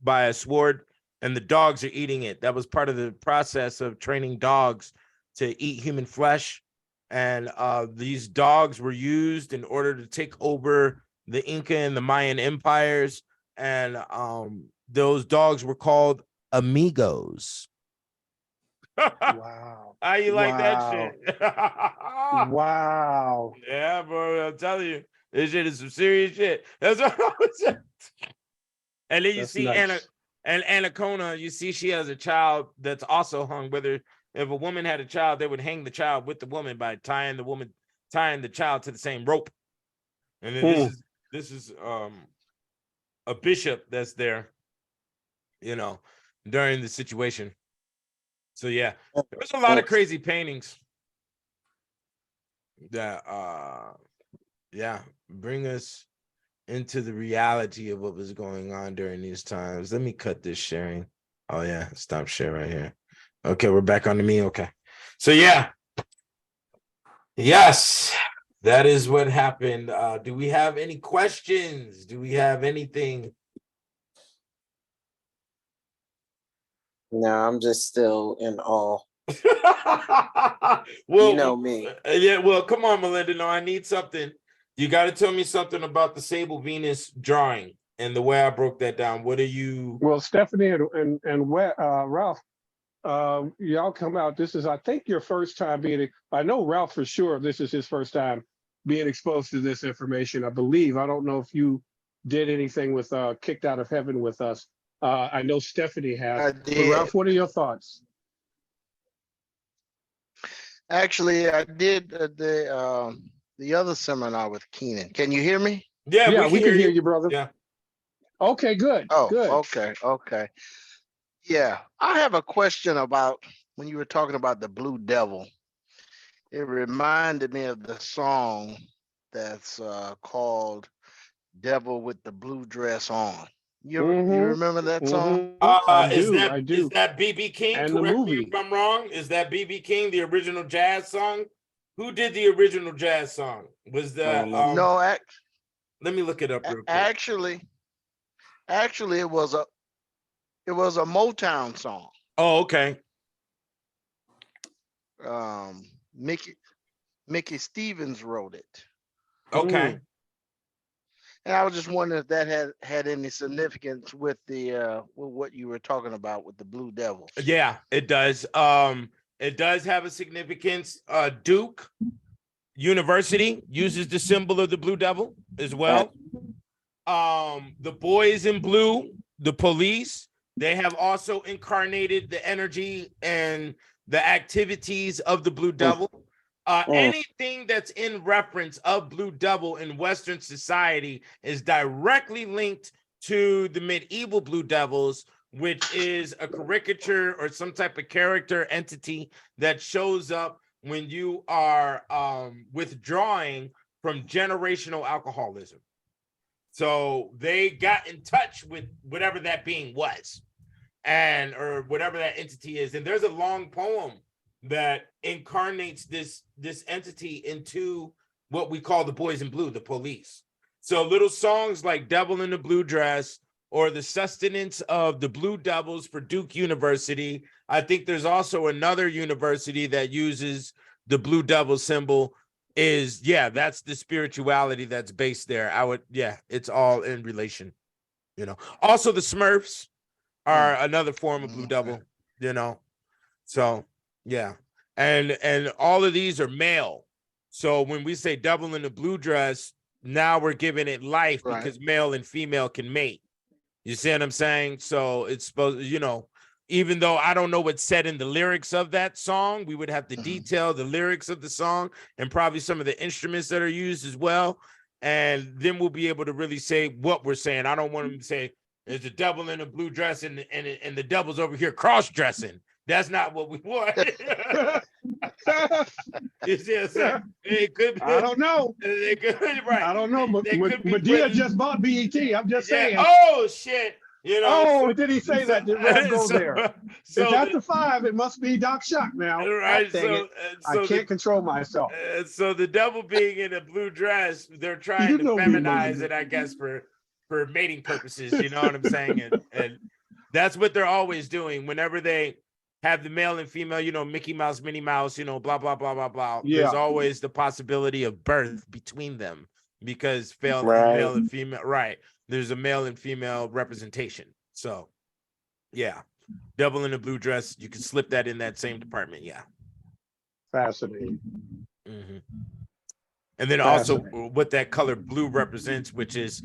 by a sword, and the dogs are eating it. That was part of the process of training dogs to eat human flesh. And these dogs were used in order to take over the Inca and the Mayan empires. And those dogs were called amigos. Wow. How you like that shit? Wow. Yeah, bro. I'm telling you, this shit is some serious shit. That's what I was saying. And then you That's see nice. Anaconda, you see she has a child that's also hung with her. If a woman had a child, they would hang the child with the woman by tying the child to the same rope. And then this is a bishop that's there, during the situation. So yeah, there's a lot of crazy paintings that bring us into the reality of what was going on during these times. Let me cut this sharing. Oh yeah, stop share right here. Okay, we're back on to me. Okay. So yeah. Yes, that is what happened. Do we have any questions? Do we have anything? No, I'm just still in awe. Well, You know me. Yeah, well, come on, Melinda. No, I need something. You got to tell me something about the Sable Venus drawing and the way I broke that down. What are you? Well, Stephanie and Ralph, y'all come out. This is, I think, your first time being. I know Ralph for sure. This is his first time being exposed to this information. I believe. I don't know if you did anything with Kicked Out of Heaven with us. I know Stephanie has. I But did. Ralph, what are your thoughts? Actually, I did the other seminar with Keenan. Can you hear me? Yeah, we can hear you, brother. Yeah. Okay, good. Oh, Good. okay. Yeah, I have a question about when you were talking about the Blue Devil. It reminded me of the song that's called "Devil with the Blue Dress On." You remember that song? I Is do. that BB King? And the Correct me movie. if I'm wrong. Is that BB King, the original jazz song? Who did the original jazz song? Was that No, let me look it up real quick. actually, it was a Motown song. Oh, okay. Mickey Stevens wrote it. Okay. And I was just wondering if that had any significance with the with what you were talking about with the Blue Devils. Yeah, it does. It does have a significance. Duke University uses the symbol of the Blue Devil as well. The Boys in Blue, the police, they have also incarnated the energy and the activities of the Blue Devil. Anything that's in reference of Blue Devil in Western society is directly linked to the medieval Blue Devils, which is a caricature or some type of character entity that shows up when you are withdrawing from generational alcoholism. So they got in touch with whatever that being was, or whatever that entity is. And there's a long poem that incarnates this entity into what we call the Boys in Blue, the police. So little songs like Devil in the Blue Dress or the sustenance of the Blue Devils for Duke University. I think there's also another university that uses the Blue Devil symbol. That's the spirituality that's based there. It's all in relation, Also, the Smurfs are another form of Blue Devil, So, yeah. And all of these are male. So when we say devil in the blue dress, now we're giving it life because male and female can mate. You see what I'm saying? So it's supposed, even though I don't know what's said in the lyrics of that song, we would have to detail the lyrics of the song and probably some of the instruments that are used as well. And then we'll be able to really say what we're saying. I don't want them to say there's a devil in a blue dress and the devil's over here cross-dressing. That's not what we want. You see what I'm saying? It could be, I don't know. It could, right. I don't know. Medea Medea just bought BET. I'm just saying. Oh shit. Oh, did he say that? Did Rob go there? So it's after 5. It must be Doc Shock now. Right. I can't control myself. So the devil being in a blue dress, they're trying to feminize it, I guess, for mating purposes. You know what I'm saying? And that's what they're always doing whenever they have the male and female, Mickey Mouse, Minnie Mouse, blah, blah, blah, blah, blah. Yeah. There's always the possibility of birth between them because male and female, right. There's a male and female representation. So, yeah. Devil in a blue dress, you can slip that in that same department. Yeah. Fascinating. Mm-hmm. And then also what that color blue represents, which is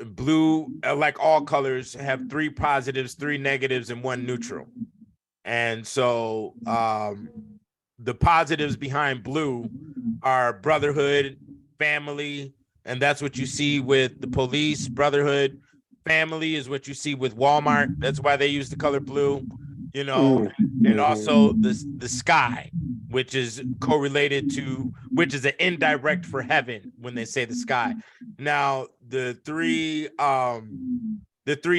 blue, like all colors, have 3 positives, 3 negatives, and 1 neutral. And so the positives behind blue are brotherhood, family, and that's what you see with the police. Brotherhood, family is what you see with Walmart. That's why they use the color blue, and also the sky, which is correlated to, which is an indirect for heaven when they say the sky. Now, the three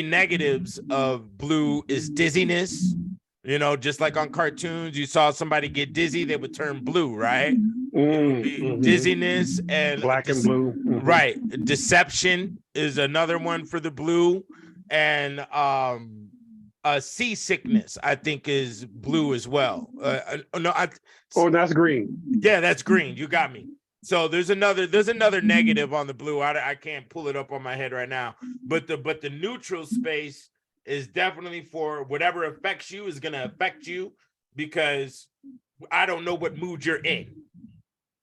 negatives of blue is dizziness. Just like on cartoons, you saw somebody get dizzy, they would turn blue, right? Dizziness and black and blue. Right. Deception is another one for the blue. And seasickness, I think, is blue as well. That's green. Yeah, that's green. You got me. So there's another negative on the blue. I can't pull it up on my head right now. But the neutral space is definitely for whatever affects you is going to affect you, because I don't know what mood you're in.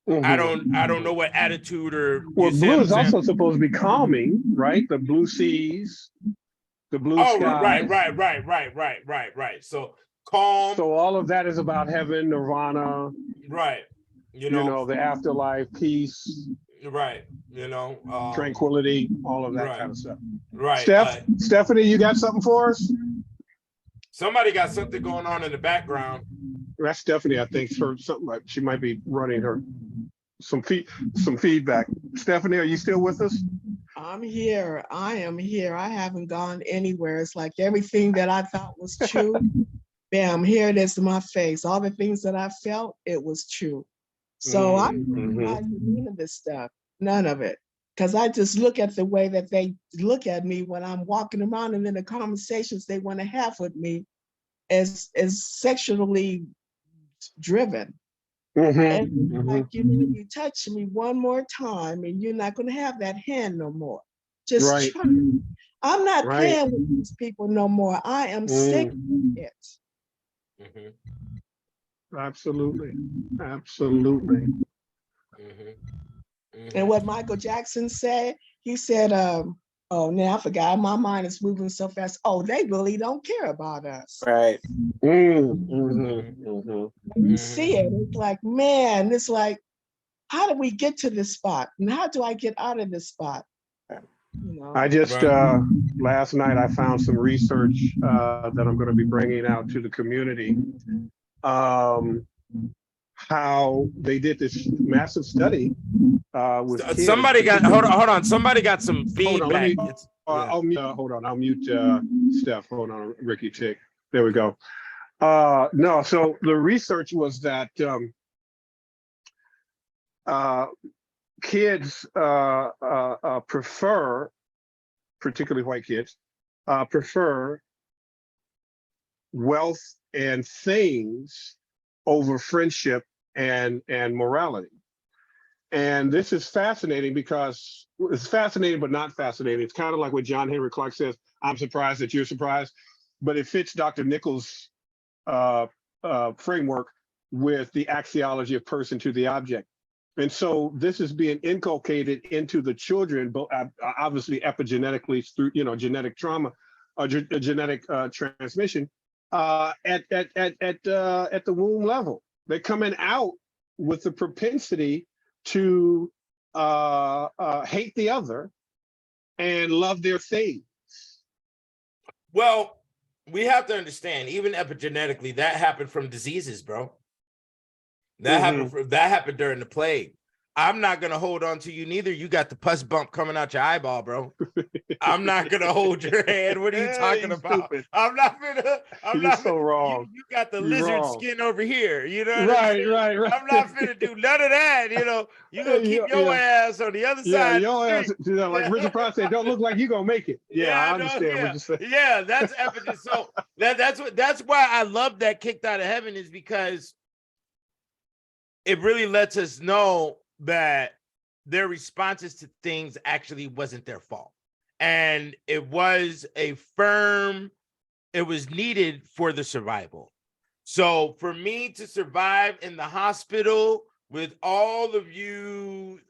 I don't know what attitude or. Well, blue is also supposed to be calming, right? The blue seas, the blue skies. Right. So calm. So all of that is about heaven, nirvana. Right. The afterlife, peace. Right. Tranquility, all of that kind of stuff. Right. Stephanie, you got something for us? Somebody got something going on in the background. That's Stephanie, I think. Something like she might be running some feedback. Stephanie, are you still with us? I'm here. I am here. I haven't gone anywhere. It's like everything that I thought was true, bam, here it is in my face. All the things that I felt, it was true. So I don't realize the meaning of this stuff. None of it. Because I just look at the way that they look at me when I'm walking around, and then the conversations they want to have with me as sexually driven. And like, you touch me one more time and you're not going to have that hand no more. Just try. I'm not playing with these people no more. I am sick of it. Absolutely. And what Michael Jackson said, he said, oh, now I forgot. My mind is moving so fast. Oh, they really don't care about us. Right. You see it. It's like, man, it's like, how do we get to this spot? And how do I get out of this spot? I just, last night, I found some research that I'm going to be bringing out to the community. How they did this massive study with kids. Somebody got hold on. Somebody got some feedback. I'll mute Steph. Hold on, Ricky Tick. There we go. No, so the research was that kids prefer, particularly white kids, prefer wealth and things over friendship and morality. And this is fascinating because it's fascinating, but not fascinating. It's kind of like what John Henry Clark says, I'm surprised that you're surprised, but it fits Dr. Nichols' framework with the axiology of person to the object. And so this is being inculcated into the children, but obviously epigenetically through, genetic trauma, genetic transmission at the womb level. They're coming out with the propensity to hate the other and love their thing. Well, we have to understand, even epigenetically, that happened from diseases, bro. That happened during the plague. I'm not gonna hold on to you neither. You got the pus bump coming out your eyeball, bro. I'm not gonna hold your hand. What are you talking about? Stupid. I'm not You're so wrong. You got the You're lizard wrong. skin over here. You know what I'm saying? Right. I'm not finna do none of that. You gonna keep your ass on the other side. Your ass, like Richard Pryor said, don't look like you gonna make it. I no, understand what you're saying. Yeah, that's evidence. So that's why I love that Kicked Out of Heaven, is because it really lets us know that their responses to things actually wasn't their fault. And it was it was needed for the survival. So for me to survive in the hospital with all of you,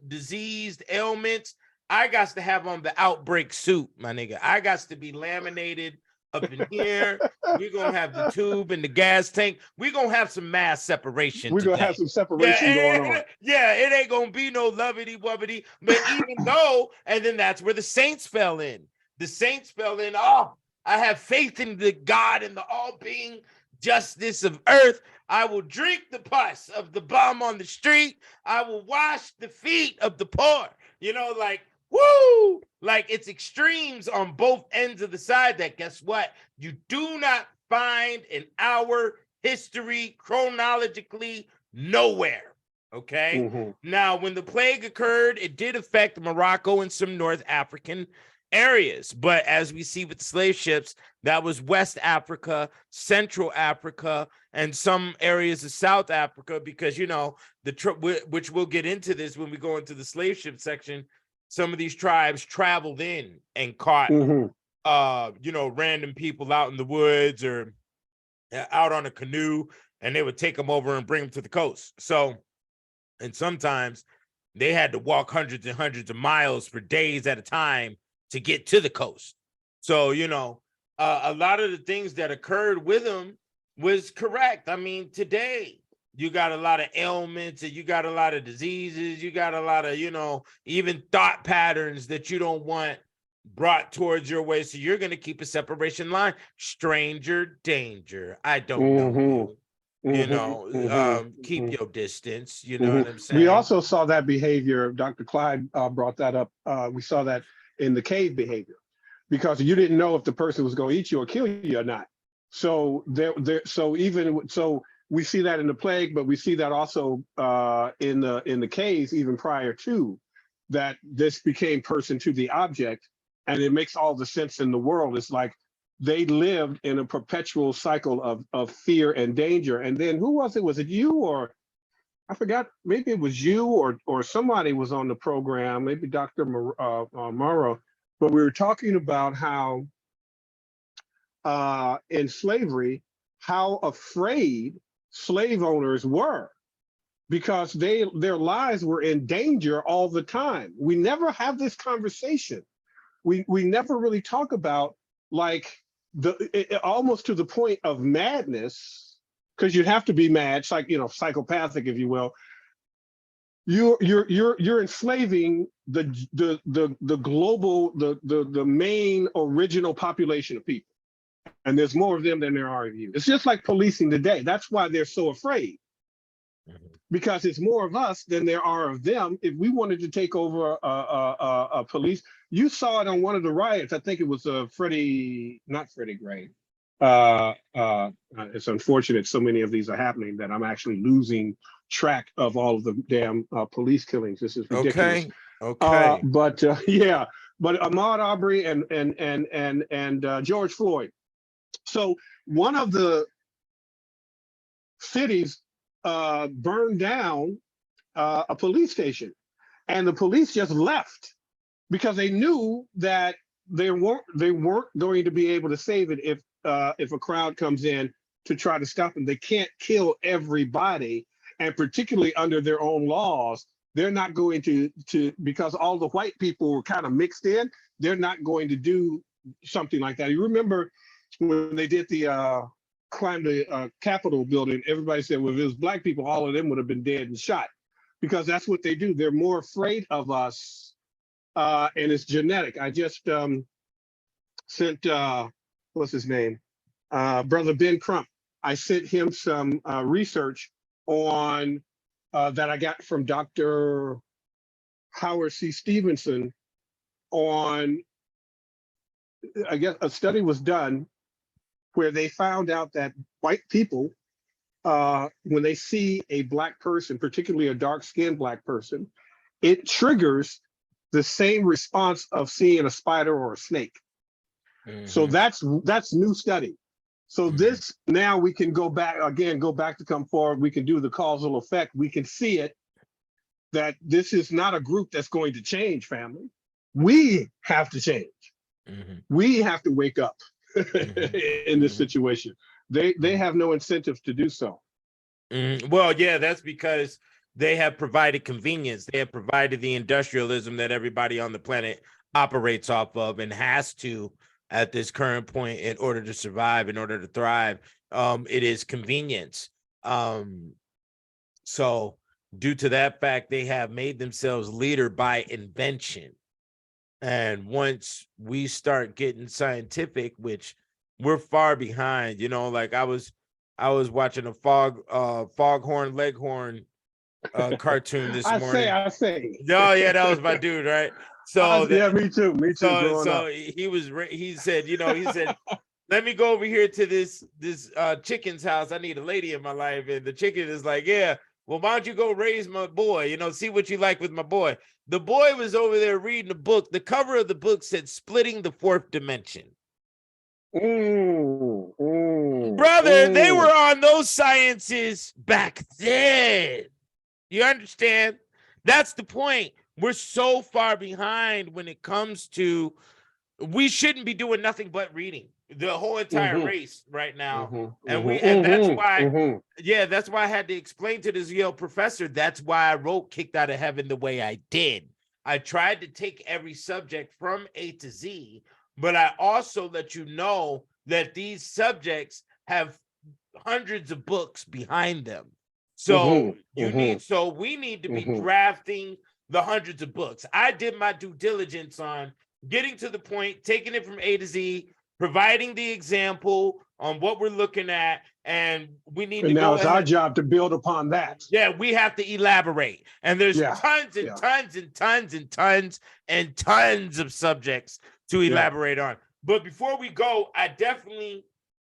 diseased ailments, I got to have on the outbreak suit, my nigga. I got to be laminated up in here. We're going to have the tube and the gas tank. We're going to have some mass separation. We're going to have some separation going on. Yeah, it ain't going to be no lovey-wubbity. But even though, and then that's where the saints fell in. The saints fell in, I have faith in the God and the all-being justice of earth. I will drink the pus of the bum on the street. I will wash the feet of the poor. Woo! Like, it's extremes on both ends of the side that, guess what? You do not find in our history chronologically nowhere. Okay? Now, when the plague occurred, it did affect Morocco and some North African areas. But as we see with the slave ships, that was West Africa, Central Africa, and some areas of South Africa, because, which we'll get into this when we go into the slave ship section. Some of these tribes traveled in and caught, random people out in the woods or out on a canoe, and they would take them over and bring them to the coast. So, and sometimes they had to walk hundreds and hundreds of miles for days at a time to get to the coast. So, a lot of the things that occurred with them was correct. I mean, today, you got a lot of ailments and you got a lot of diseases. You got a lot of, even thought patterns that you don't want brought towards your way. So you're going to keep a separation line. Stranger danger. I don't know. Keep your distance. You know what I'm saying? We also saw that behavior. Dr. Clyde brought that up. We saw that in the cave behavior, because you didn't know if the person was going to eat you or kill you or not. So we see that in the plague, but we see that also in the caves, even prior to that. This became person to the object, and it makes all the sense in the world. It's like they lived in a perpetual cycle of fear and danger. And then who was it? Was it you, or I forgot? Maybe it was you or somebody was on the program. Maybe Dr. Morrow. But we were talking about how in slavery, how afraid slave owners were, because their lives were in danger all the time. We never have this conversation. We never really talk about, like, almost to the point of madness, because you'd have to be mad, psychopathic, if you will. You're enslaving the global, the main original population of people. And there's more of them than there are of you. It's just like policing today. That's why they're so afraid, because it's more of us than there are of them. If we wanted to take over a police, you saw it on one of the riots. I think it was not Freddie Gray. It's unfortunate so many of these are happening that I'm actually losing track of all of the damn police killings. This is ridiculous. Okay. But yeah. but Ahmaud Arbery and George Floyd. So one of the cities burned down a police station, and the police just left because they knew that they weren't going to be able to save it if a crowd comes in to try to stop them. They can't kill everybody, and particularly under their own laws, they're not going to because all the white people were kind of mixed in. They're not going to do something like that. You remember when they did the climb the Capitol building? Everybody said, well, if it was black people, all of them would have been dead and shot, because that's what they do. They're more afraid of us, and it's genetic. I just sent what's his name, Brother Ben Crump. I sent him some research on that I got from Dr. Howard C. Stevenson on, I guess a study was done where they found out that white people, when they see a black person, particularly a dark-skinned black person, it triggers the same response of seeing a spider or a snake. So that's new study. So this, now we can go back to come forward. We can do the causal effect. We can see it, that this is not a group that's going to change, family. We have to change. We have to wake up in this situation. They have no incentive to do so. Well, yeah, that's because they have provided convenience. They have provided the industrialism that everybody on the planet operates off of and has to at this current point in order to survive, in order to thrive. It is convenience. So due to that fact, they have made themselves leader by invention. And once we start getting scientific, which we're far behind, you know, like I was watching a Foghorn Leghorn cartoon this morning. I say. Oh yeah, that was my dude, right? So yeah, me too. So he said, you know, he said, let me go over here to this chicken's house. I need a lady in my life. And the chicken is like, yeah, well, why don't you go raise my boy? You know, see what you like with my boy. The boy was over there reading a book. The cover of the book said Splitting the Fourth Dimension. Brother, they were on those sciences back then. You understand? That's the point. We're so far behind when it comes to, we shouldn't be doing nothing but reading, the whole entire race right now. And that's why, yeah, that's why I had to explain to this Yale professor, that's why I wrote Kicked Out of Heaven the way I did. I tried to take every subject from A to Z, but I also let you know that these subjects have hundreds of books behind them. So we need to be drafting the hundreds of books. I did my due diligence on getting to the point, taking it from A to Z, providing the example on what we're looking at, and we need to now go it's ahead. our job to build upon that. Yeah, we have to elaborate. And there's tons and tons and tons and tons and tons of subjects to elaborate on. But before we go, I definitely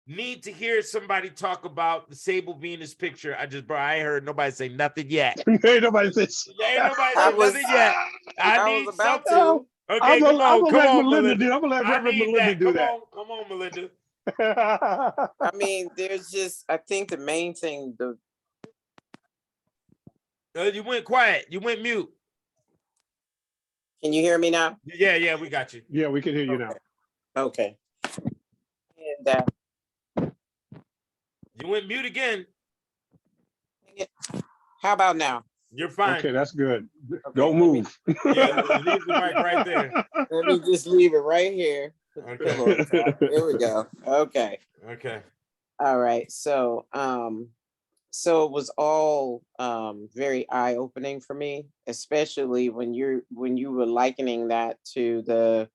need to hear somebody talk about the Sable Venus picture. I ain't heard nobody say nothing yet. Ain't nobody says. Ain't nobody say nothing yet. I need was about something. to. Okay, I'm come gonna on, let Melinda Melinda. do. I'm gonna let I Reverend need Melinda that. do Come on, Melinda. that. I mean, there's just, I think the main thing, You went quiet. You went mute. can you hear me now? Yeah, we got you. Yeah, we can hear you now. Okay. And You went mute again. how about now? You're fine. Okay, that's good. Okay, Don't move. Yeah, leave the mic right there. Let me just leave it right here. Okay. Here we go. Okay. Okay. All right. So so it was all very eye-opening for me, especially when you were likening that to the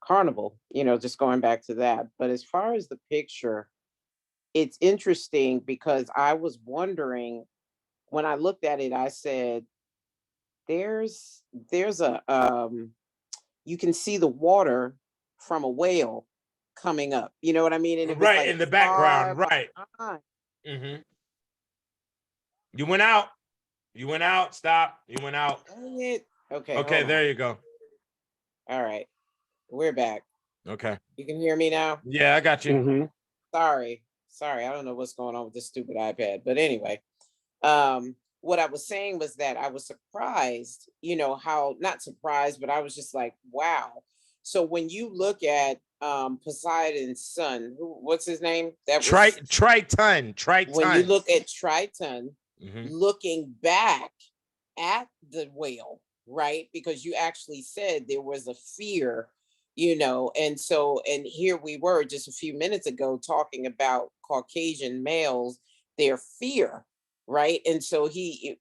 carnival, you know, just going back to that. But as far as the picture, it's interesting because I was wondering when I looked at it, I said, there's a you can see the water from a whale coming up. You know what I mean? And it was Right like in the background, far right. behind. You went out. You went out. Stop. You went out. Dang it. Okay. Okay, hold on. there you go. All right. We're back. Okay. You can hear me now? Yeah, I got you. Mhm. Sorry. I don't know what's going on with this stupid iPad. But anyway, what I was saying was that I was surprised, how not surprised, but I was just like, wow. So when you look at Poseidon's son, what's his name? That was Triton. when you look at Triton, Mhm. looking back at the whale, right? Because you actually said there was a fear, and so, and here we were just a few minutes ago talking about Caucasian males, their fear, right? And so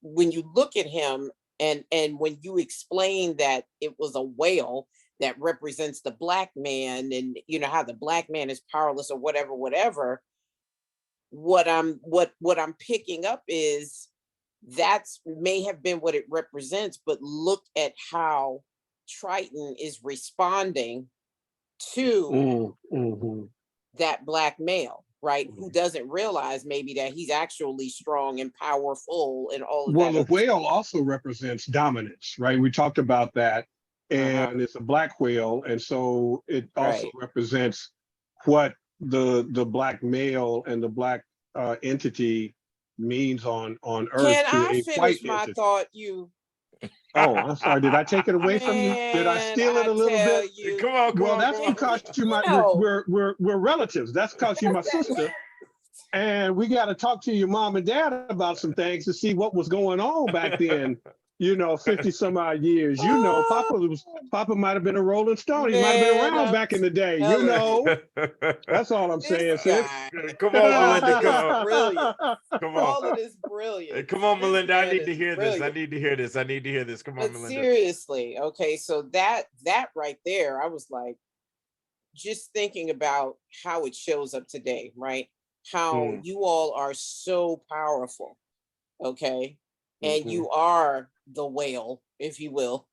when you look at him, and when you explain that it was a whale that represents the black man, and how the black man is powerless or whatever, what I'm picking up is that's may have been what it represents, but look at how Triton is responding to Mhm. that black male, right? Who doesn't realize maybe that he's actually strong and powerful and all of Well, that the other whale stuff. also represents dominance, right? We talked about that, Uh-huh. and it's a black whale, and so it also Right. represents what the black male and the black entity means on Earth Can to I a white finish my entity. thought, you Oh, I'm sorry. Did I take it away from you? Did I man? steal it I a little tell bit? you, Come on, come Well, on, that's come on. because you know, we're relatives. That's because you're my sister, and we got to talk to your mom and dad about some things to see what was going on back then. 50 some odd years. Papa might have been a Rolling Stone. He might have been man, around I'm back in the day. telling you, That's all I'm this saying, sis. guy, Come on, all Melinda. of Come this on. brilliance, Come on. all of this Hey, brilliance. come on, This Melinda. I man need is to hear this. I brilliant. need to hear this. I need to hear this. Come on, But Melinda. seriously, okay, so that right there, I was like, just thinking about how it shows up today, right? How Mm, you all are so powerful, okay? And mhm, you are the whale, if you will,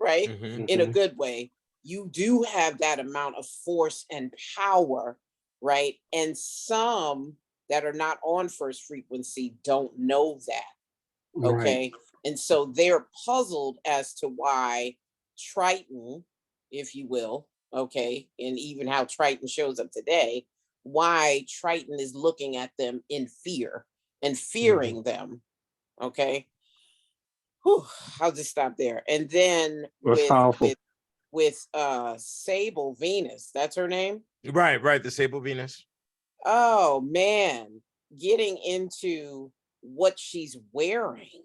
right? Mm-hmm. In a mhm, good way. You do have that amount of force and power, right? And some that are not on first frequency don't know that, right. okay? And so they're puzzled as to why Triton, if you will, okay, and even how Triton shows up today, why Triton is looking at them in fear and Mhm. fearing them, okay. Whew, I'll just stop there. And then That's powerful. with Sable Venus, that's her name. Right. The Sable Venus. Oh man, getting into what she's wearing,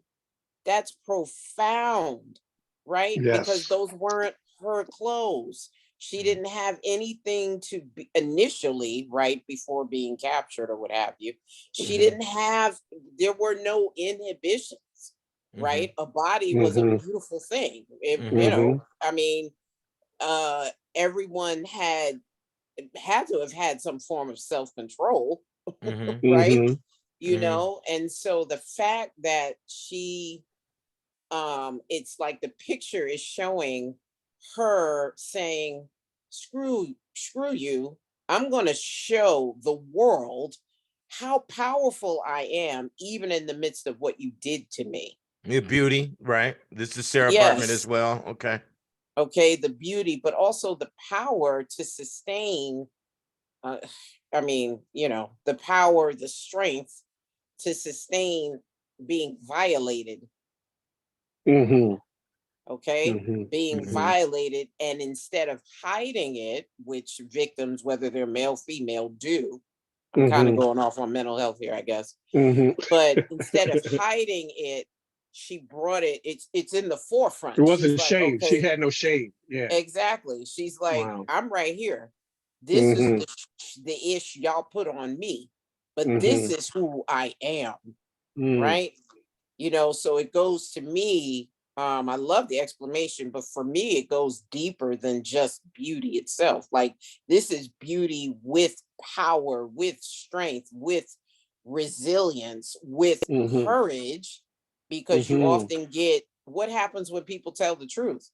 that's profound, right? Because Yes. those weren't her clothes. She Mhm. didn't have anything to be initially, right, before being captured or what have you. She Mhm, didn't have, there were no inhibitions, Mhm. right? A body was a mhm, beautiful thing. It, Mhm. I mean, everyone had to have had some form of self-control, Mhm. right? mhm, Mhm. And so the fact that she it's like the picture is showing her saying, screw you, I'm going to show the world how powerful I am, even in the midst of what you did to me. Your beauty, right? This is Sarah Bartman as Yes, well. Okay. okay, the beauty, but also the power to sustain, uh, I mean, the power, the strength to sustain being violated, mhm, okay, mhm, being Mhm. mhm, violated, and instead of hiding it, which victims, whether they're male female, do. I'm kind of mhm, going off on mental health here, I guess. mhm. But instead of hiding it, she brought it, it's in the It forefront. She's wasn't like, shame. She okay, had no shame. Yeah. exactly, she's like, Wow. I'm right here. This is Mhm, the ish y'all put on me, but this mhm, is who I am, mm, right? So it goes to me, I love the explanation, but for me it goes deeper than just beauty itself. Like, this is beauty with power, with strength, with resilience, with mhm, courage, because you mhm, often get, what happens when people tell the truth.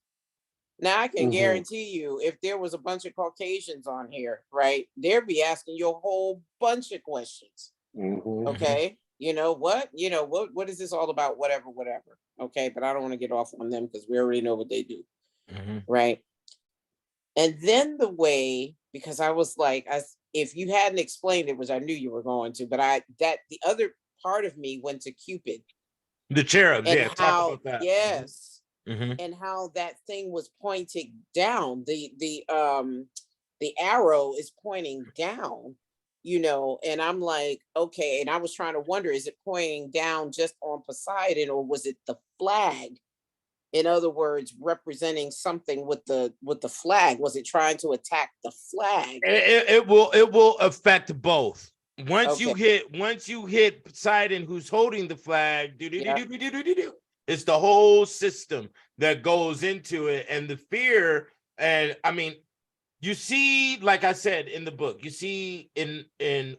Now I can mhm, guarantee you, if there was a bunch of Caucasians on here, right, they'd be asking you a whole bunch of questions, mhm, Mhm. okay? what is this all about? Whatever. Okay, but I don't want to get off on them because we already know what they do, right? And then the way, because I was like, if you hadn't explained it, which I knew you were going to, but the other part of me went to Cupid. The cherubs, And yeah, talk how, about that. yes, Mhm. and how that thing was pointing down. The arrow is pointing down, and I'm like, okay, and I was trying to wonder, is it pointing down just on Poseidon, or was it the flag? In other words, representing something with the flag. Was it trying to attack the flag? It will affect both. Once you Okay. hit Poseidon, who's holding the flag, Yeah. it's the whole system that goes into it, and the fear. And I mean, you see, like I said in the book, you see in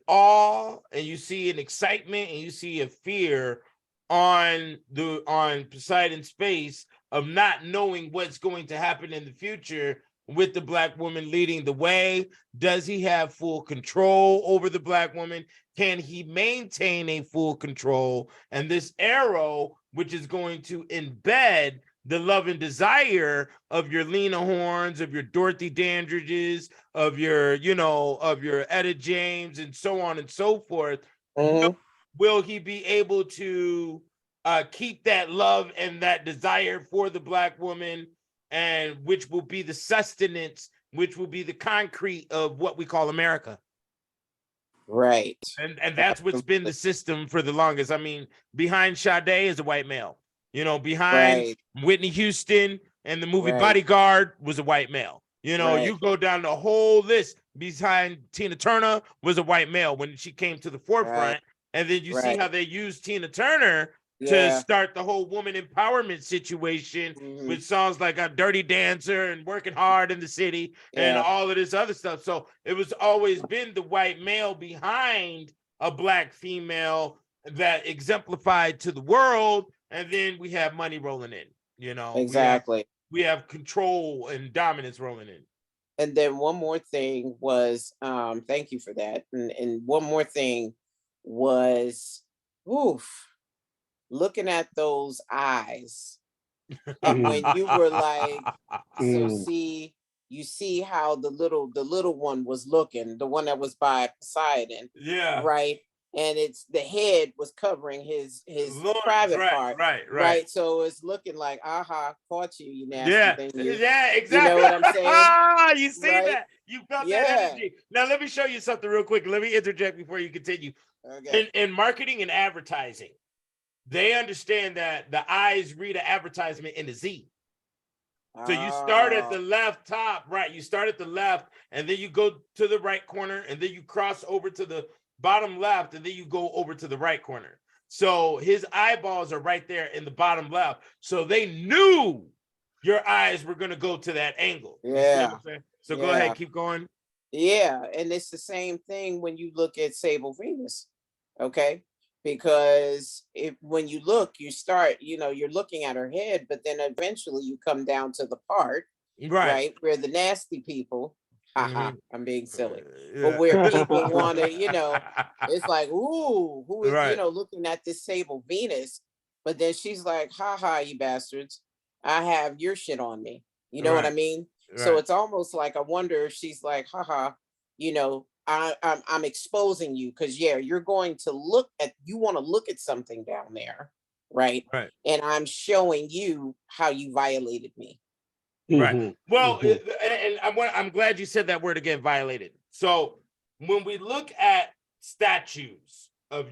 awe, and you see an excitement, and you see a fear on Poseidon's face of not knowing what's going to happen in the future with the Black woman leading the way. Does he have full control over the Black woman? Can he maintain a full control? And this arrow, which is going to embed the love and desire of your Lena Horns, of your Dorothy Dandridges, of your Etta James, and so on and so forth. Will he be able to keep that love and that desire for the Black woman, and which will be the sustenance, which will be the concrete of what we call America? Right. And that's what's been the system for the longest. I mean, behind Sade is a white male. Behind Whitney Houston and the movie Bodyguard was a white male. You go down the whole list. Behind Tina Turner was a white male when she came to the forefront. And then you see how they used Tina Turner to start the whole woman empowerment situation with songs like "A Dirty Dancer" and "Working Hard in the City" and all of this other stuff. So it was always been the white male behind a Black female that exemplified to the world. And then we have money rolling in, Exactly. We have control and dominance rolling in. And then one more thing was, thank you for that. And one more thing was, looking at those eyes. And when you were like, so you see how the little one was looking, the one that was by Poseidon. Yeah. Right. And it's the head was covering his Lord, private part. Right. So it's looking like, caught you, you nasty thing. Yeah, exactly. You know what I'm saying? You see that? You felt that energy. Now let me show you something real quick. Let me interject before you continue. Okay. In marketing and advertising, they understand that the eyes read an advertisement in a Z. So you start at the left top, right? You start at the left, and then you go to the right corner, and then you cross over to the bottom left, and then you go over to the right corner. So his eyeballs are right there in the bottom left. So they knew your eyes were going to go to that angle. Yeah. So go ahead, keep going. Yeah, and it's the same thing when you look at Sable Venus, okay? Because when you look, you start, you're looking at her head, but then eventually you come down to the part, right, where the nasty people, I'm being silly, but where people want to, it's like, ooh, who is, looking at this Sable Venus, but then she's like, you bastards, I have your shit on me. You know what I mean? So it's almost like, I wonder if she's like, I'm exposing you because you're going to want to look at something down there, right? And I'm showing you how you violated me. Right. Well, and I'm glad you said that word again, violated. So when we look at statues of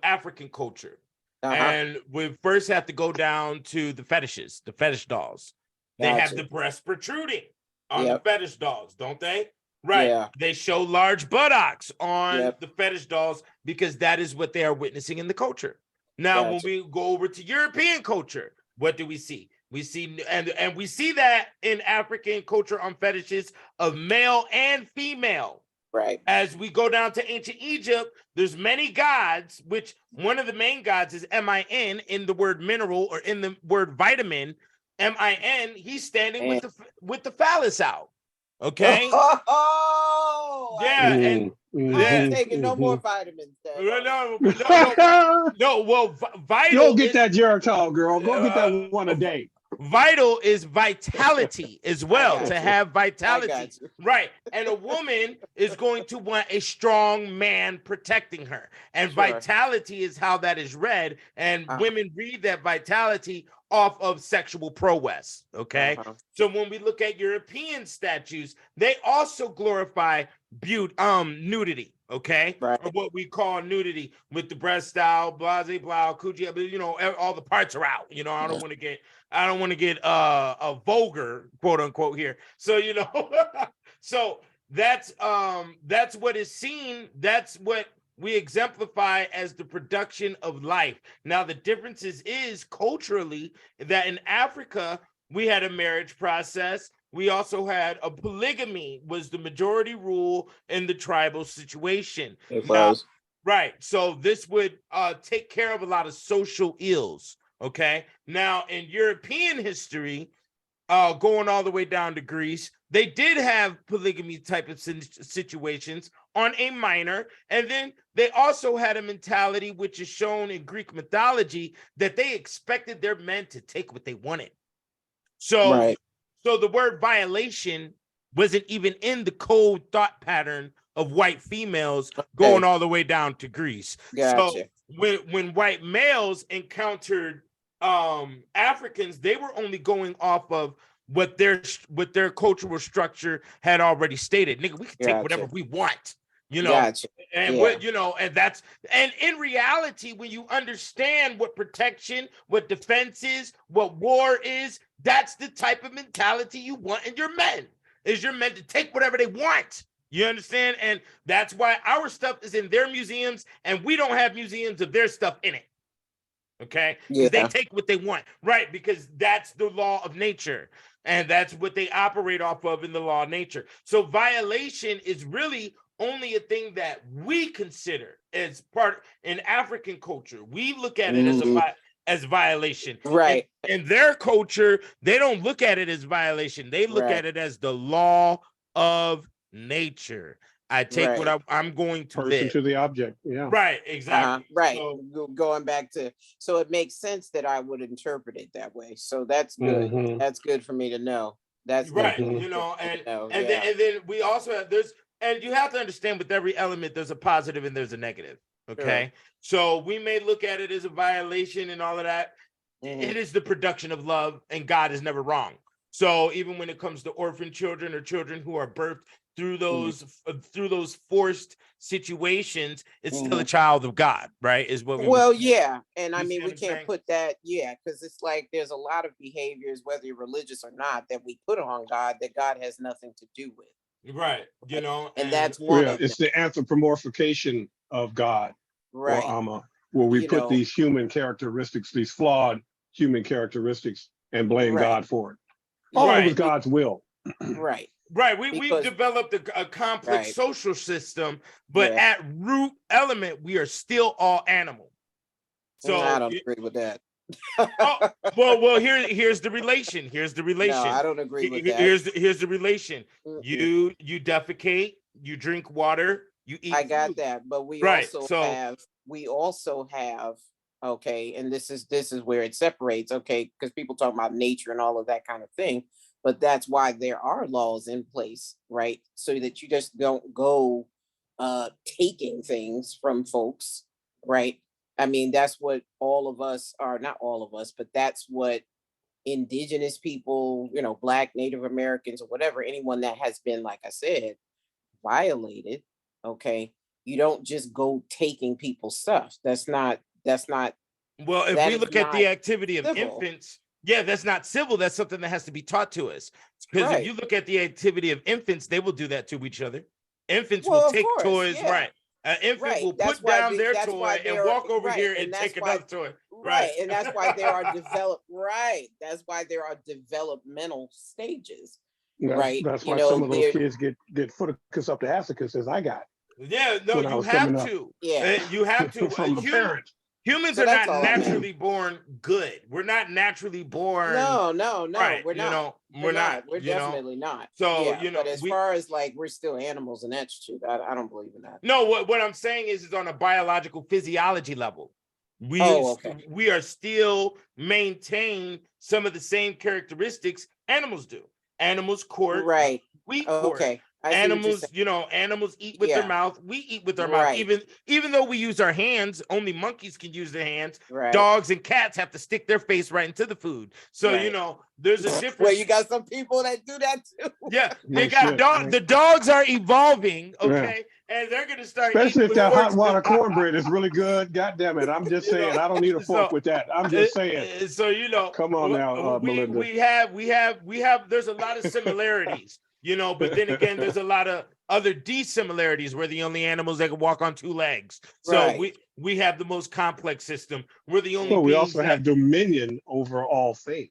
African culture, and we first have to go down to the fetishes, the fetish dolls. They have the breast protruding on the fetish dolls, don't they? Right. Yeah. They show large buttocks on the fetish dolls because that is what they are witnessing in the culture. Now, when we go over to European culture, what do we see? We see, and we see that in African culture on fetishes of male and female. Right. As we go down to ancient Egypt, there's many gods, which one of the main gods is M-I-N in the word mineral or in the word vitamin. M-I-N, he's standing with the phallus out. Okay. Oh, yeah, ain't taking no more vitamins. No. Well, vital. Go get that Geritol, girl. Go get that one a day. Vital is vitality as well, to have I vitality. got you. Right. And a woman is going to want a strong man protecting her. And Sure. vitality is how that is read. And women read that vitality off of sexual prowess. Okay. So when we look at European statues, they also glorify nudity. Okay. Right. Or what we call nudity, with the breast out, blase, blah, coochie, but you know, all the parts are out. You know, I don't want to get a vulgar, quote unquote, here. So, you know, so that's what is seen. That's what we exemplify as the production of life. Now, the differences is culturally that in Africa, we had a marriage process. We also had a polygamy was the majority rule in the tribal situation. It Now, was. right. So this would take care of a lot of social ills. Okay. Now, in European history, going all the way down to Greece, they did have polygamy type of situations on a minor. And then they also had a mentality, which is shown in Greek mythology, that they expected their men to take what they wanted. So, so the word violation wasn't even in the cold thought pattern of white females going all the way down to Greece. Gotcha. So when white males encountered Africans, they were only going off of what their cultural structure had already stated. Nigga, we can take whatever we want, you know. And what, you know, and in reality, when you understand what protection, what defense is, what war is, that's the type of mentality you want in your men. Is your men to take whatever they want. You understand? And that's why our stuff is in their museums, and we don't have museums of their stuff in it. Okay? Because they take what they want, right? Because that's the law of nature, and that's what they operate off of in the law of nature. So violation is really only a thing that we consider as part in African culture. We look at it as violation. Right. In their culture, they don't look at it as violation. They look at it as the law of nature. I take what I'm going to person to the object. Yeah. Right. Exactly. Right. So, going back to, so it makes sense that I would interpret it that way. So that's good. That's good for me to know. That's right. You know, and then we also have and you have to understand, with every element, there's a positive and there's a negative. Okay. So we may look at it as a violation and all of that. It is the production of love, and God is never wrong. So even when it comes to orphan children or children who are birthed through those forced situations, it's still a child of God, right? Is what we and I mean, we can't put that, because it's like there's a lot of behaviors, whether you're religious or not, that we put on God that God has nothing to do with. Right. You know, and that's one of it's the anthropomorphication of God, right? Or where we put these human characteristics, these flawed human characteristics, and blame God for it. All it was God's will. Right. Right. We've developed a complex social system, but at root element, we are still all animal. So I don't agree with that. well, here's the relation. Here's the relation. No, I don't agree with that. Here's the relation. You defecate, you drink water, you eat. I got that, but we also have okay, and this is where it separates, okay, because people talk about nature and all of that kind of thing, but that's why there are laws in place, right? So that you just don't go taking things from folks, right? I mean, that's what all of us are, not all of us, but that's what indigenous people, you know, Black, Native Americans, or whatever, anyone that has been, like I said, violated, okay, you don't just go taking people's stuff. That's not well, if we look at the activity of infants, that's not civil. That's something that has to be taught to us. Because if you look at the activity of infants, they will do that to each other. Infants will take toys, right? An infant will put down their toy and walk over here and take another toy. Right. And that's why there are That's why there are developmental stages. Right. That's why some of those kids get footicus up the assicus, as I got. Yeah, no, you have to. Yeah. You have to. From the parent. Humans So are that's not all I got. naturally born good. We're not naturally born. No, right. we're not. We're not. We're definitely not. So, Yeah, but as far as like we're still animals and that's true, I don't believe in that. No, what I'm saying is on a biological physiology level. Okay. We are still maintain some of the same characteristics animals do. Animals court, Right. we court. Okay. I see what you're Animals, saying. animals eat with their Yeah. mouth. We eat with our mouth. Right. Even though we use our hands, only monkeys can use their hands. Right. Dogs and cats have to stick their face right into the food. So Right. there's a difference. Well, you got some people that do that too. Yeah, they No got shit, dog. right. The dogs are evolving, Yeah. okay, and they're gonna start. Especially if eating that with hot forks. water cornbread is really good. God damn it. I'm just saying, I don't need a fork with that. I'm just saying. So Come on now, Melinda. we have. There's a lot of similarities, but then again, there's a lot of other dissimilarities. We're the only animals that can walk on two legs. So Right. we have the most complex system. We're the only. Well, we beings also have dominion over all things.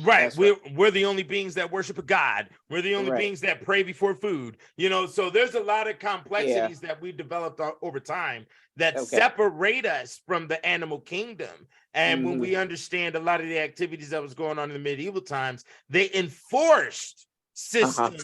Right. That's We're the only beings that worship a god. We're the only Right. beings that pray before food. So there's a lot of complexities that we developed over time that separate us from the animal kingdom. And when we understand a lot of the activities that was going on in the medieval times, they enforced systems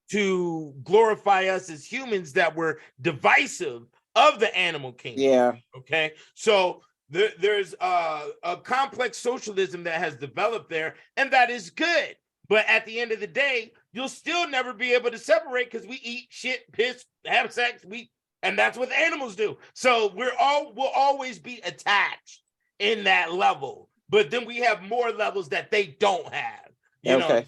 to glorify us as humans that were divisive of the animal kingdom. Yeah. Okay. So there's a complex socialism that has developed there, and that is good. But at the end of the day, you'll still never be able to separate because we eat shit, piss, have sex, and that's what animals do. So we'll always be attached in that level. But then we have more levels that they don't have.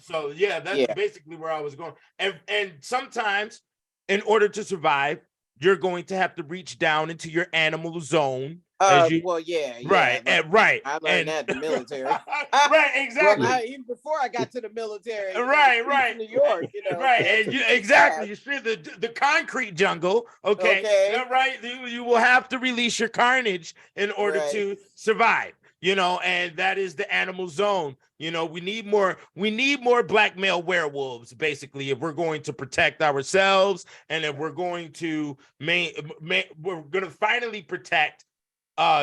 So yeah, that's basically where I was going. And sometimes, in order to survive, you're going to have to reach down into your animal zone. Well, yeah. Right. I learned that in the military. Right, exactly. Well, even before I got to the military. Right. New York, Right, and you're through the concrete jungle. Okay. Right. You will have to release your carnage in order to survive. And that is the animal zone. We need more black male werewolves, basically, if we're going to protect ourselves and if we're going to we're going to finally protect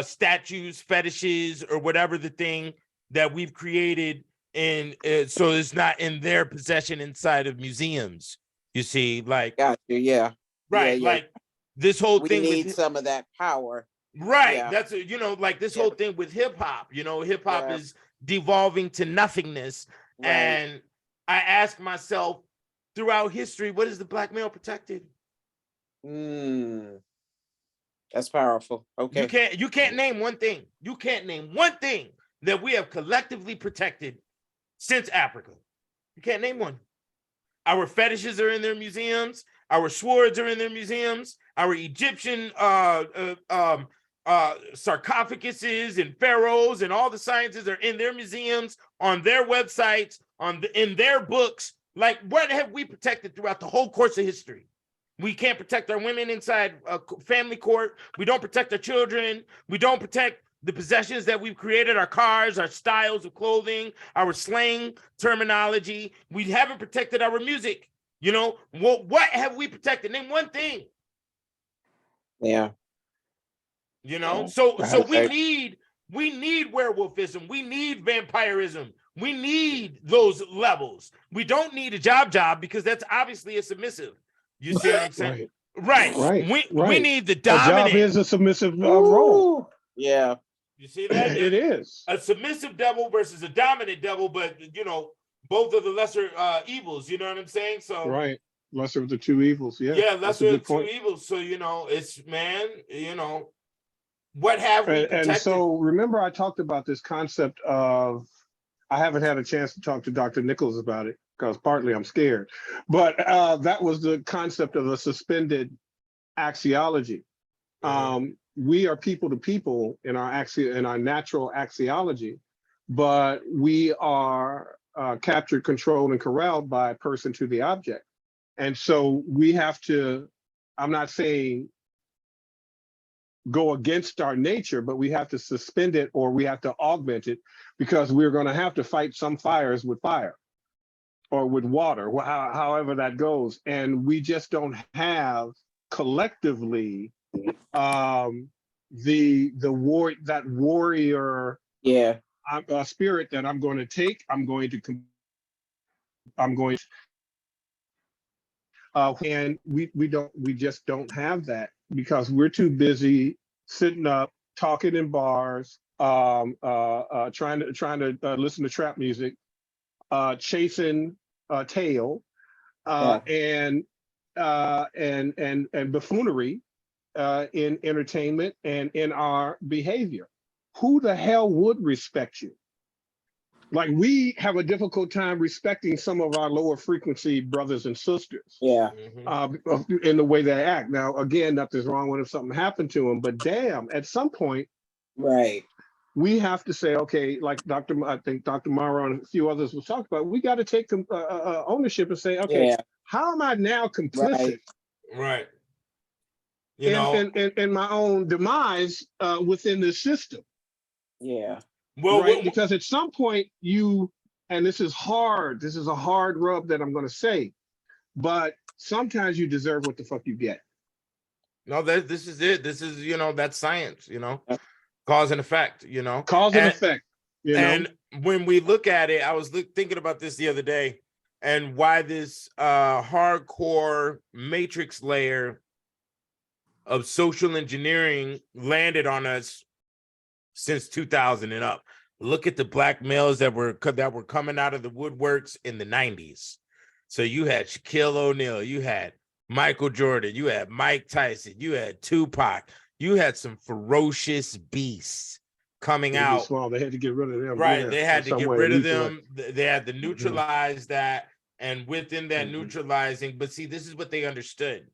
statues, fetishes, or whatever the thing that we've created, and so it's not in their possession inside of museums. You see, like, got you, yeah, right, yeah. like this whole thing. We need some of that power, right? Yeah. That's like this whole thing with hip hop. Hip hop is devolving to nothingness, and I ask myself, throughout history, what is the black male protected? That's powerful. Okay. You can't name one thing. You can't name one thing that we have collectively protected since Africa. You can't name one. Our fetishes are in their museums. Our swords are in their museums. Our Egyptian sarcophaguses and pharaohs and all the sciences are in their museums, on their websites, in their books. Like, what have we protected throughout the whole course of history? We can't protect our women inside a family court. We don't protect our children. We don't protect the possessions that we've created, our cars, our styles of clothing, our slang terminology. We haven't protected our music. What have we protected? Name one thing. Yeah. So we need werewolfism. We need vampirism. We need those levels. We don't need a job because that's obviously a submissive. You see what I'm saying? Right. We need the dominant. A job is a submissive role. Yeah. You see that? It is. A submissive devil versus a dominant devil, but both of the lesser evils, you know what I'm saying? So right. Lesser of the two evils. Yeah. Yeah, lesser of the two evils. So it's what have we protected? And so remember I talked about this concept of, I haven't had a chance to talk to Dr. Nichols about it, because partly I'm scared, but that was the concept of a suspended axiology. We are people to people in our natural axiology, but we are captured, controlled, and corralled by person to the object. And so we have to, I'm not saying go against our nature, but we have to suspend it or we have to augment it, because we're going to have to fight some fires with fire or with water, however that goes. And we just don't have collectively that warrior Yeah. spirit that I'm going to take. And we just don't have that because we're too busy sitting up, talking in bars, trying to listen to trap music, chasing tail, Yeah. and buffoonery in entertainment and in our behavior. Who the hell would respect you? Like, we have a difficult time respecting some of our lower frequency brothers and sisters Yeah. in the way they act. Now, again, nothing's wrong with if something happened to them, but damn, at some point, Right. we have to say, okay, like I think Dr. Mara and a few others will talk about, we got to take ownership and say, okay, Yeah. how am I now complicit Right. You know, in my own demise within this system? Yeah. well, Right? Because at some point and this is a hard rub that I'm going to say, but sometimes you deserve what the fuck you get. no, this is it. This is, that's science, cause and effect, Cause and effect, And when we look at it, I was thinking about this the other day, and why this hardcore matrix layer of social engineering landed on us since 2000 and up. Look at the black males that were coming out of the woodworks in the 90s. So you had Shaquille O'Neal, you had Michael Jordan, you had Mike Tyson, you had Tupac, you had some ferocious beasts coming out. Small. They had to get rid of them. Right. Yeah, They had to get rid of them. They had to Mm-hmm. neutralize that. And within that neutralizing, but see, this is what they understood.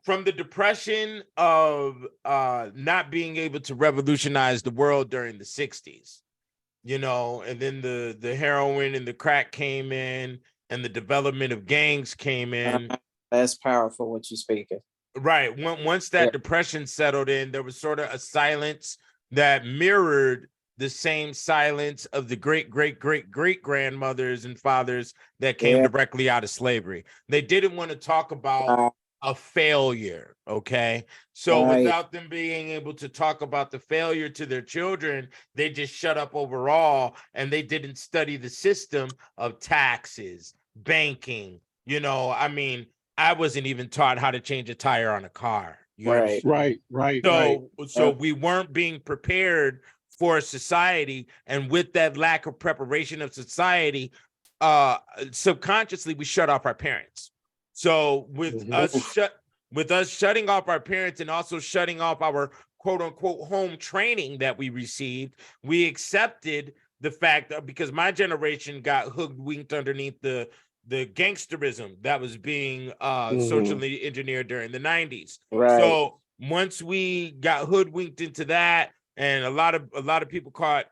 From the depression of not being able to revolutionize the world during the 60s, and then the heroin and the crack came in, and the development of gangs came in. That's powerful what you're speaking. Right. Once that depression settled in, there was sort of a silence that mirrored the same silence of the great grandmothers and fathers that came directly out of slavery. They didn't want to talk about a failure. Okay. So without them being able to talk about the failure to their children, they just shut up overall, and they didn't study the system of taxes, banking. I wasn't even taught how to change a tire on a car. Right. So we weren't being prepared for society, and with that lack of preparation of society, subconsciously we shut off our parents. So with us shutting off our parents, and also shutting off our quote unquote home training that we received, we accepted the fact that, because my generation got hoodwinked underneath the gangsterism that was being socially engineered during the 90s. Right. So once we got hoodwinked into that, and a lot of people caught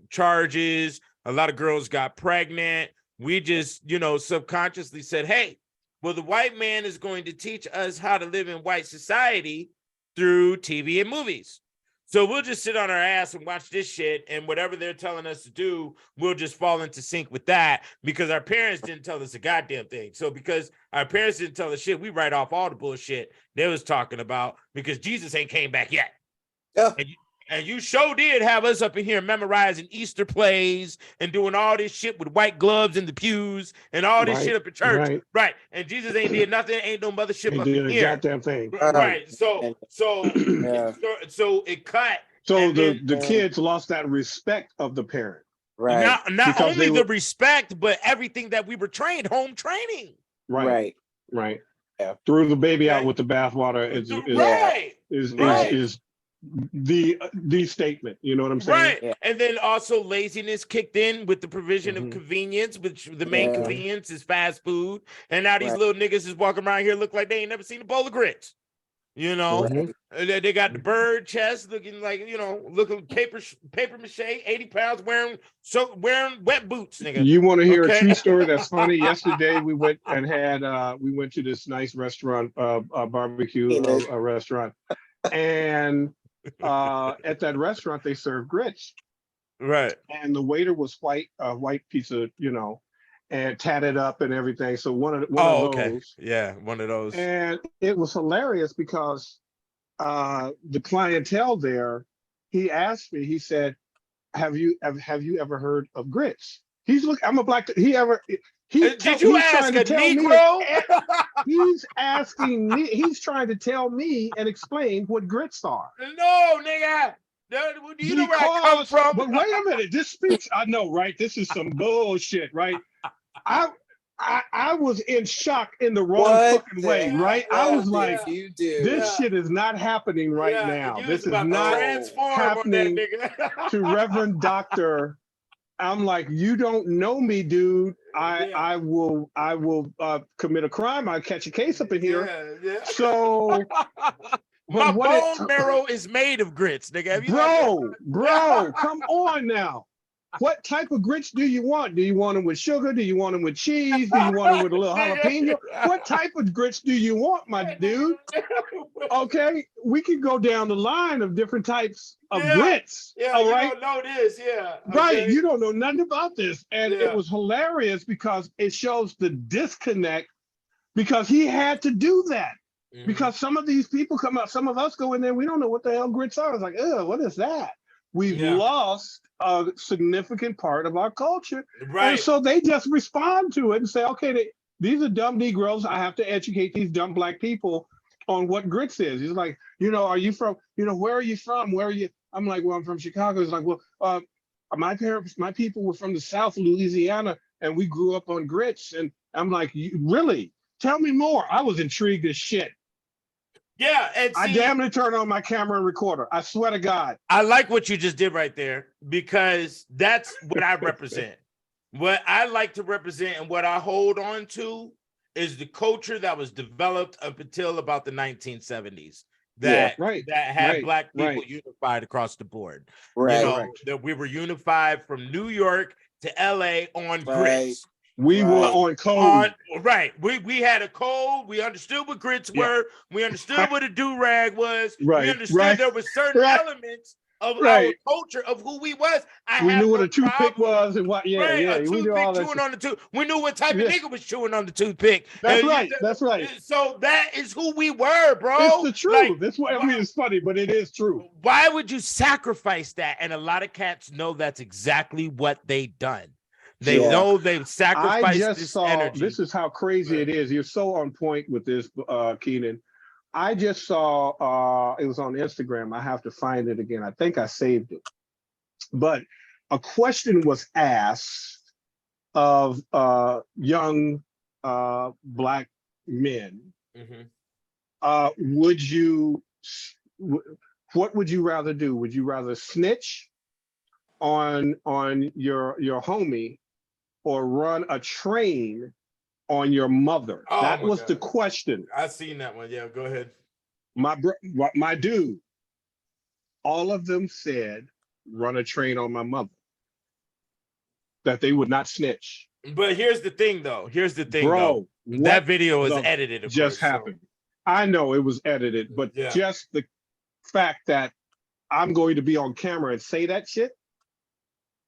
charges, a lot of girls got pregnant, we just, subconsciously said, hey, well, the white man is going to teach us how to live in white society through TV and movies. So we'll just sit on our ass and watch this shit, and whatever they're telling us to do, we'll just fall into sync with that, because our parents didn't tell us a goddamn thing. So because our parents didn't tell us shit, we write off all the bullshit they was talking about, because Jesus ain't came back yet. Oh. And you sure did have us up in here memorizing Easter plays and doing all this shit with white gloves in the pews and all this shit up in church. Right. And Jesus ain't did nothing, ain't no mothership up in here. Goddamn thing. Right. So it cut. So the kids lost that respect of the parent. Right. Not only the respect, but everything that we were trained, home training. Right. Yeah. Threw the baby out with the bathwater is the statement. You know what I'm saying? Right. Yeah. And then also laziness kicked in with the provision of convenience, which the main convenience is fast food. And now these little niggas is walking around here look like they ain't never seen a bowl of grits. They got the bird chest looking like, looking paper mache, 80 pounds, wearing wet boots, nigga. You want to hear a true story that's funny? Yesterday we went and we went to this nice restaurant, barbecue restaurant, and at that restaurant they serve grits. Right. And the waiter was white piece of, and tatted up and everything. So one of those. Yeah, one of those. And it was hilarious because the clientele there, he asked me, he said, have you ever heard of grits? He's look, I'm a black, Did you he's ask trying to a tell me, Negro? he's asking me, he's trying to tell me and explain what grits are. No, nigga. No, do you know where I come from? But wait a minute, this speaks, I know, right? This is some bullshit, right? I was in shock in the wrong What fucking the way, right? I hell was like, did you do? this shit is not happening right now. You This was is about to not transform happening on that nigga. to Reverend Doctor. I'm like, you don't know me, dude. I will commit a crime. I'll catch a case up in here. Yeah. So My what bone marrow is made of grits, nigga. Have you bro, come on now. What type of grits do you want? Do you want them with sugar? Do you want them with cheese? Do you want them with a little jalapeno? What type of grits do you want, my dude? Okay, we can go down the line of different types of grits. Yeah, all you right? don't know this, yeah. Right, Okay. you don't know nothing about this. And Yeah. it was hilarious because it shows the disconnect because he had to do that. Mhm. Because some of these people come out, some of us go in there, we don't know what the hell grits are. It's like, what is that? We've lost a significant part of our culture. Right. And so they just respond to it and say, okay, these are dumb Negroes. I have to educate these dumb black people on what grits is. He's like, are you from, where are you from? Where are you? I'm like, well, I'm from Chicago. He's like, well, my people were from the South, Louisiana, and we grew up on grits. And I'm like, really? Tell me more. I was intrigued as shit. Yeah, and see, I damn near turned on my camera and recorder. I swear to God. I like what you just did right there because that's what I represent. What I like to represent and what I hold on to is the culture that was developed up until about the 1970s that had black people unified across the board. Right. That we were unified from New York to LA on grits. We were on code. We had a code. We understood what grits were. We understood what a do-rag was. We understood there were certain elements of our culture of who we was. We knew what a toothpick was and what. A toothpick chewing on the tooth. We knew what type of nigga was chewing on the toothpick. That's right. That's right. So that is who we were, bro. It's the truth. That's why it's funny, but it is true. Why would you sacrifice that? And a lot of cats know that's exactly what they done. They know they've sacrificed this energy. This is how crazy it is. You're so on point with this, Keenan. I just saw, it was on Instagram. I have to find it again. I think I saved it. But a question was asked of young black men. What would you rather do? Would you rather snitch on your homie or run a train on your mother? That was the question. I seen that one. Yeah, go ahead. My dude, all of them said run a train on my mother. That they would not snitch. But here's the thing, though. Bro, that video was edited. Just happened. I know it was edited, but just the fact that I'm going to be on camera and say that shit,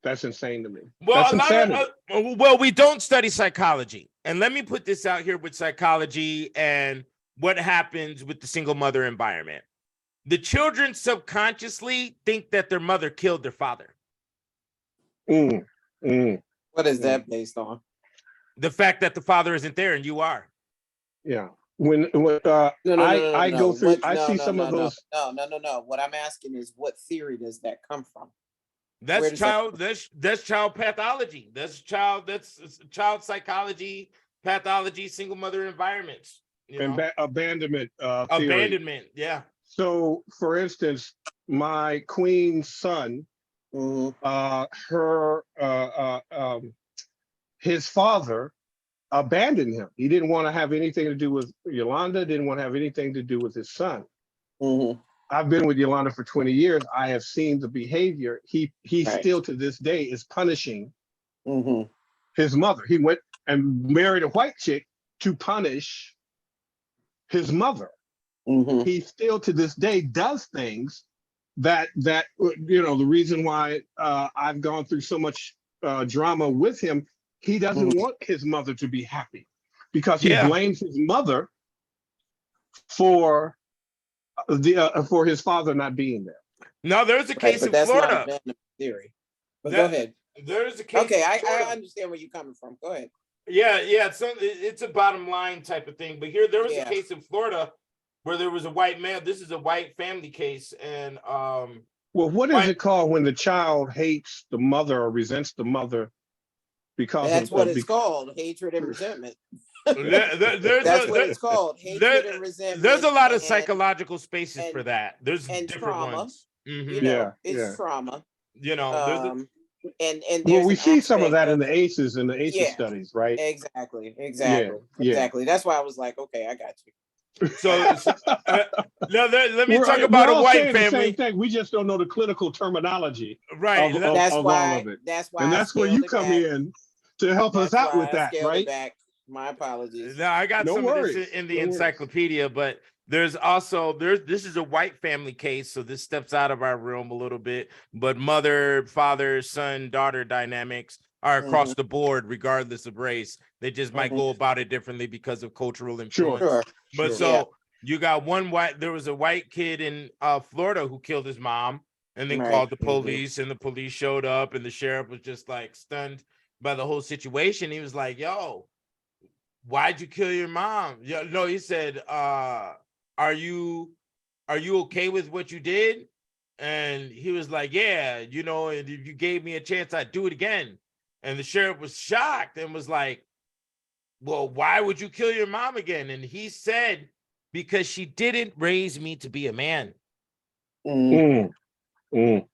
that's insane to me. Well, we don't study psychology. And let me put this out here with psychology and what happens with the single mother environment. The children subconsciously think that their mother killed their father. What is that based on? The fact that the father isn't there and you are. Yeah. When I go through, I see some of those. No. What I'm asking is, what theory does that come from? That's child pathology. That's child psychology, pathology, single mother environments. Abandonment. Abandonment, yeah. So, for instance, my queen's son, his father abandoned him. He didn't want to have anything to do with Yolanda, didn't want to have anything to do with his son. I've been with Yolanda for 20 years. I have seen the behavior. He still to this day is punishing his mother. He went and married a white chick to punish his mother. He still to this day does things that the reason why I've gone through so much drama with him. He doesn't want his mother to be happy because he blames his mother for for his father not being there. No, there's a Right, case but in that's not Florida. abandonment theory. But go That- ahead. There's a case. Okay, in I Florida. understand where you're coming from. Go ahead. Yeah, it's a bottom line type of thing. But here, there was Yeah. a case in Florida where there was a white male. This is a white family case, and Well, what is Right. it called when the child hates the mother or resents the mother because That's of what it's called, hatred and resentment. there's That's a, what it's called, hatred and resentment. there's a lot of and- psychological spaces for and- that. There's and different trauma. ones. Mhm. You know, Yeah, it's yeah. trauma. You know, there's a, And Well, there's we an see some of aspect that in the ACEs and the ACEs Yeah. studies, right? Exactly. Yeah. Exactly. That's why I was like, okay, I got you. so no, let me talk We're about a all white saying the family. same thing. We just don't know the clinical terminology Right. of, let- of, That's of why. all of it. That's why. And I that's where scaled you it come back. in to help us That's out why with I that, scaled it right? back. My apologies. Now I got No some of worries. this in the No worries. encyclopedia, but there's also this is a white family case, so this steps out of our realm a little bit. But mother, father, son, daughter dynamics are across the board, regardless of race. They just might go about it differently because of cultural influence. Sure. But Sure. so you got there was a white kid in Florida who killed his mom and then Right. called the police, and the police showed up, and the sheriff was just like stunned by the whole situation. He was like, yo, why'd you kill your mom? Yeah, no, he said, are you okay with what you did? And he was like, yeah, you know, and if you gave me a chance, I'd do it again. And the sheriff was shocked and was like, well, why would you kill your mom again? And he said, because she didn't raise me to be a man. Mm, mm,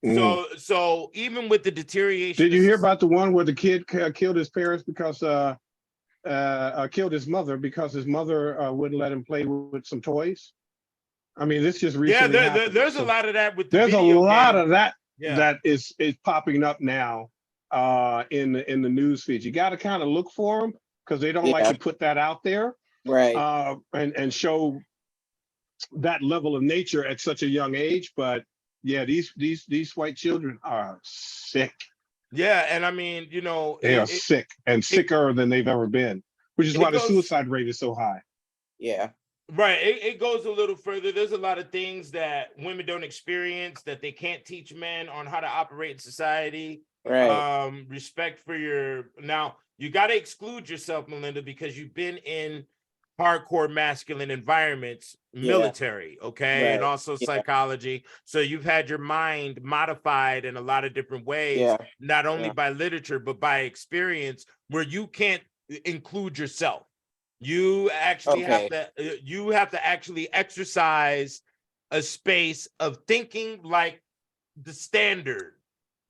mm. So even with the deterioration, Did you hear about the one where the kid killed his parents because killed his mother because his mother wouldn't let him play with some toys? I mean, this just recently happened. there's So a lot of that with the there's a video lot game. of that Yeah. that is popping up now in the news feeds. You got to kind of look for them because they don't like Yeah. to put that out there Right. and show that level of nature at such a young age. But yeah, these white children are sick. Yeah, and I mean, you know, They are sick and sicker than they've ever been, which is why the goes- suicide rate is so high. Yeah. right. It goes a little further. There's a lot of things that women don't experience that they can't teach men on how to operate in society. Right. Respect for now you got to exclude yourself, Melinda, because you've been in hardcore masculine environments, military, okay, and Right. also psychology. So you've had your mind modified in a lot of different ways, not only by literature, but by experience, where you can't include yourself. You actually have to actually exercise a space of thinking like the standard.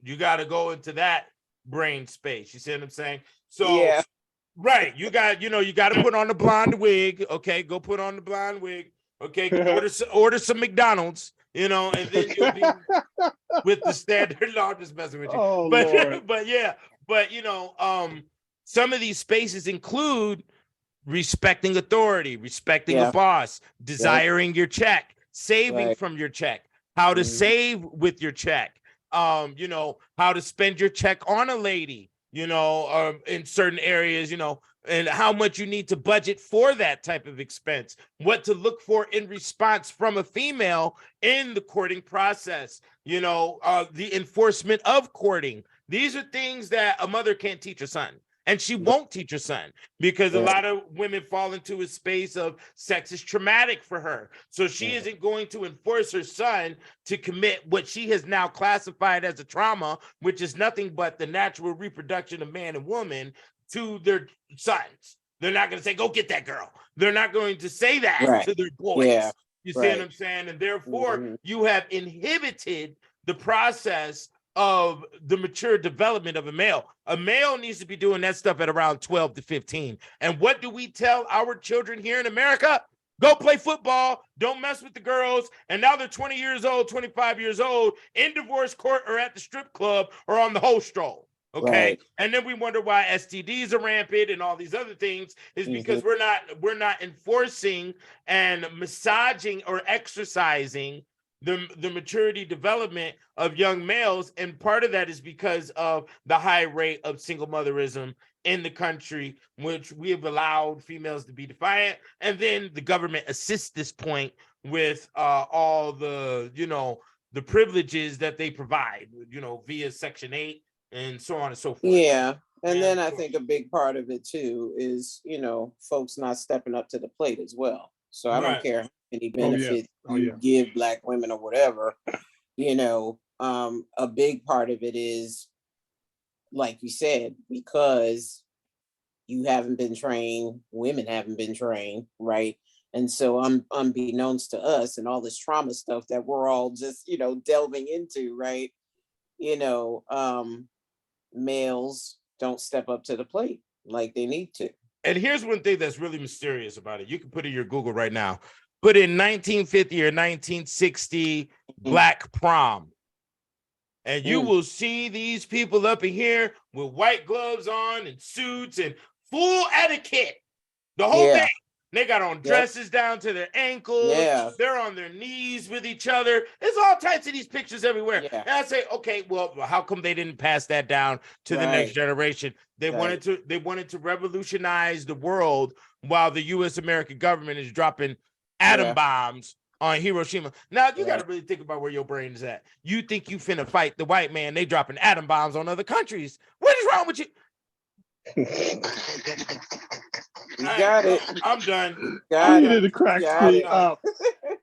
You got to go into that brain space. You see what I'm saying? So right, you got to put on the blonde wig. Okay, go put on the blonde wig. Okay, order some McDonald's. You know, and then you'll be with the standard. No, I'm just messing with you. Oh, but Lord. but you know, some of these spaces include respecting authority, respecting a boss, desiring your check, saving from your check, how to save with your check, you know, how to spend your check on a lady, you know, in certain areas, you know, and how much you need to budget for that type of expense, what to look for in response from a female in the courting process, you know, the enforcement of courting. These are things that a mother can't teach her son. And she won't teach her son because a lot of women fall into a space of sex is traumatic for her. So she isn't going to enforce her son to commit what she has now classified as a trauma, which is nothing but the natural reproduction of man and woman, to their sons. They're not going to say, go get that girl. They're not going to say that to their boys. Yeah. You see what I'm saying? And therefore, you have inhibited the process of the mature development of a male. A male needs to be doing that stuff at around 12 to 15. And what do we tell our children here in America? Go play football, don't mess with the girls. And now they're 20 years old, 25 years old, in divorce court or at the strip club or on the whole stroll. Okay. Right. And then we wonder why STDs are rampant and all these other things is because we're not enforcing and massaging or exercising the maturity development of young males. And part of that is because of the high rate of single motherism in the country, which we have allowed females to be defiant, and then the government assists this point with all the, you know, the privileges that they provide, you know, via Section 8 and so on and so forth. Yeah. And then I so- think a big part of it too is, you know, folks not stepping up to the plate as well. So I don't Right. care how many Oh, yeah. benefits Oh, you yeah. give Black women or whatever, you know, a big part of it is, like you said, because you haven't been trained, women haven't been trained, right? And so unbeknownst to us and all this trauma stuff that we're all just, you know, delving into, right? You know, males don't step up to the plate like they need to. And here's one thing that's really mysterious about it. You can put in your Google right now. Put in 1950 or 1960 Black prom. And you will see these people up in here with white gloves on and suits and full etiquette. The whole thing. They got on dresses down to their ankles. Yeah. They're on their knees with each other. There's all types of these pictures everywhere. Yeah. And I say, okay, well, how come they didn't pass that down to the next Right. generation? They wanted to revolutionize the world while the US American government is dropping atom bombs on Hiroshima. Now you got to really think about where your brain is at. You think you finna fight the white man, they dropping atom bombs on other countries. What is wrong with you? You got it. I'm done. Keenan cracks Got me it. up.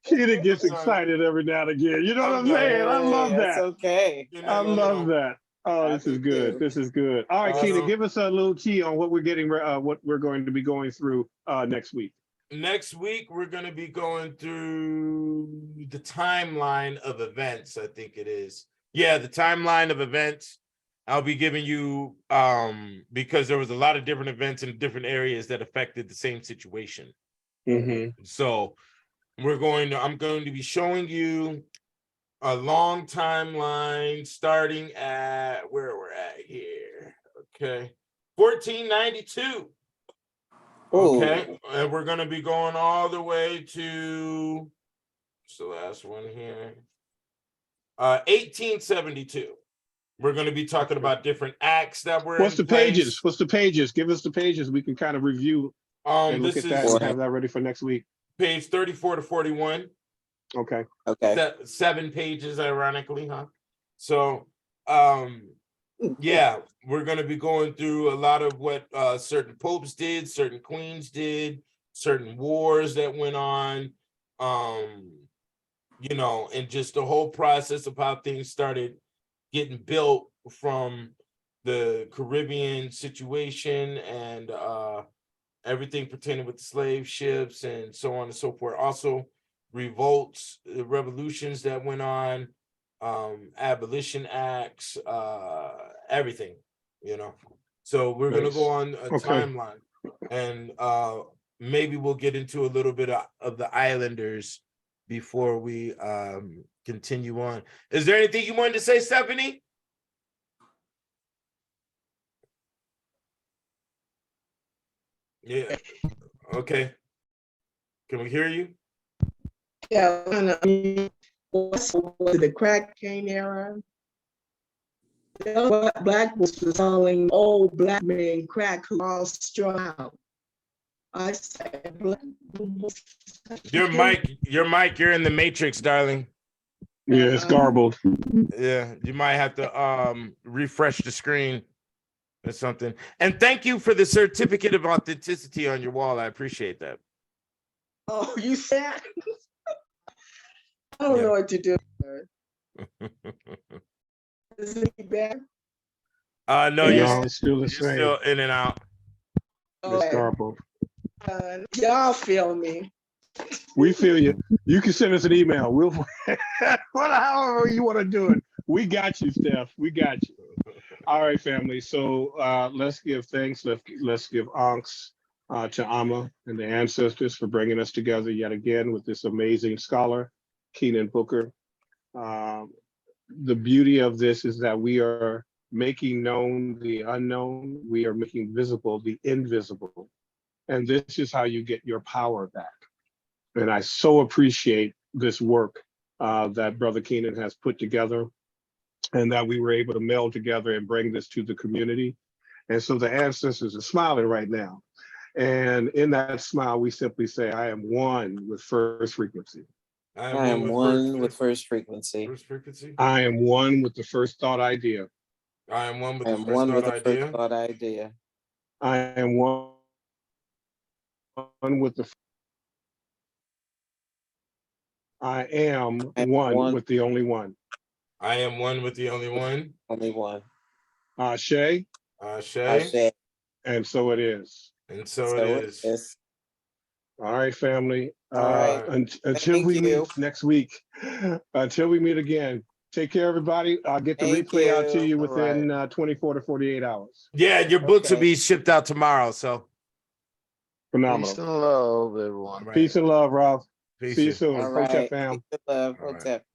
Keenan gets I'm done. excited every now and again. You know what I'm I'm saying? I done. love That's that. okay. I love that. Oh, I this is do good. too. This is good. All right, Keenan, give us a little key on what we're getting, what we're going to be going through next week. Next week, we're going to be going through the timeline of events, I think it is. Yeah, the timeline of events. I'll be giving you, because there was a lot of different events in different areas that affected the same situation. So I'm going to be showing you a long timeline starting at where we're at here. Okay. 1492. Okay. And we're going to be going all the way to, what's the last one here? 1872. We're going to be talking about different acts that were What's in the place. pages? What's the pages? Give us the pages. We can kind of review and look This at that is and have that ready for next week. page 34 to 41. Okay. Okay. 7 pages, ironically, huh? So, yeah, we're going to be going through a lot of what certain popes did, certain queens did, certain wars that went on, you know, and just the whole process of how things started getting built from the Caribbean situation and everything pertaining with the slave ships and so on and so forth. Also, revolts, revolutions that went on, abolition acts, everything, you know. So we're gonna go on a timeline, and maybe we'll get into a little bit of the Islanders before we continue on. Is there anything you wanted to say, Stephanie? Yeah. Okay. Can we hear you? Yeah, the crack cocaine era. Black was selling old Black men crack who all strung out. I said, Your mic, you're in the matrix, darling. Yeah, it's garbled. Yeah, you might have to refresh the screen or something. And thank you for the certificate of authenticity on your wall. I appreciate that. Oh, you said? I don't know what to do. Is it bad? No, it's still the you're same. still in and out. It's garbled. Y'all feel me. We feel you. You can send us an email. We'll however you want to do it. We got you, Steph. We got you. All right, family. So let's give thanks. Let's give onks to Amma and the ancestors for bringing us together yet again with this amazing scholar, Keenan Booker. The beauty of this is that we are making known the unknown. We are making visible the invisible. And this is how you get your power back. And I so appreciate this work that Brother Keenan has put together and that we were able to meld together and bring this to the community. And so the ancestors are smiling right now. And in that smile, we simply say, I am one with first frequency. I am one with first frequency. First frequency. I am one with the first thought idea. I am one with I the am first one thought with the idea. first thought idea. I am one with the I am one with the only one. I am one with the only one. Only one. Ashe, Ashe. and so it is. And so it is. All right, family. All right. Until Thank we you. meet next week, until we meet again, take care, everybody. I'll get the Thank replay out to you. you All within 24 to 48 hours. Yeah, your books will Okay. be shipped out tomorrow. So Phenomenal. Peace and love, everyone. all right. Peace and love, Ralph. Peace. See you soon. All Hotep right. fam. Peace and love. All right. Hotep.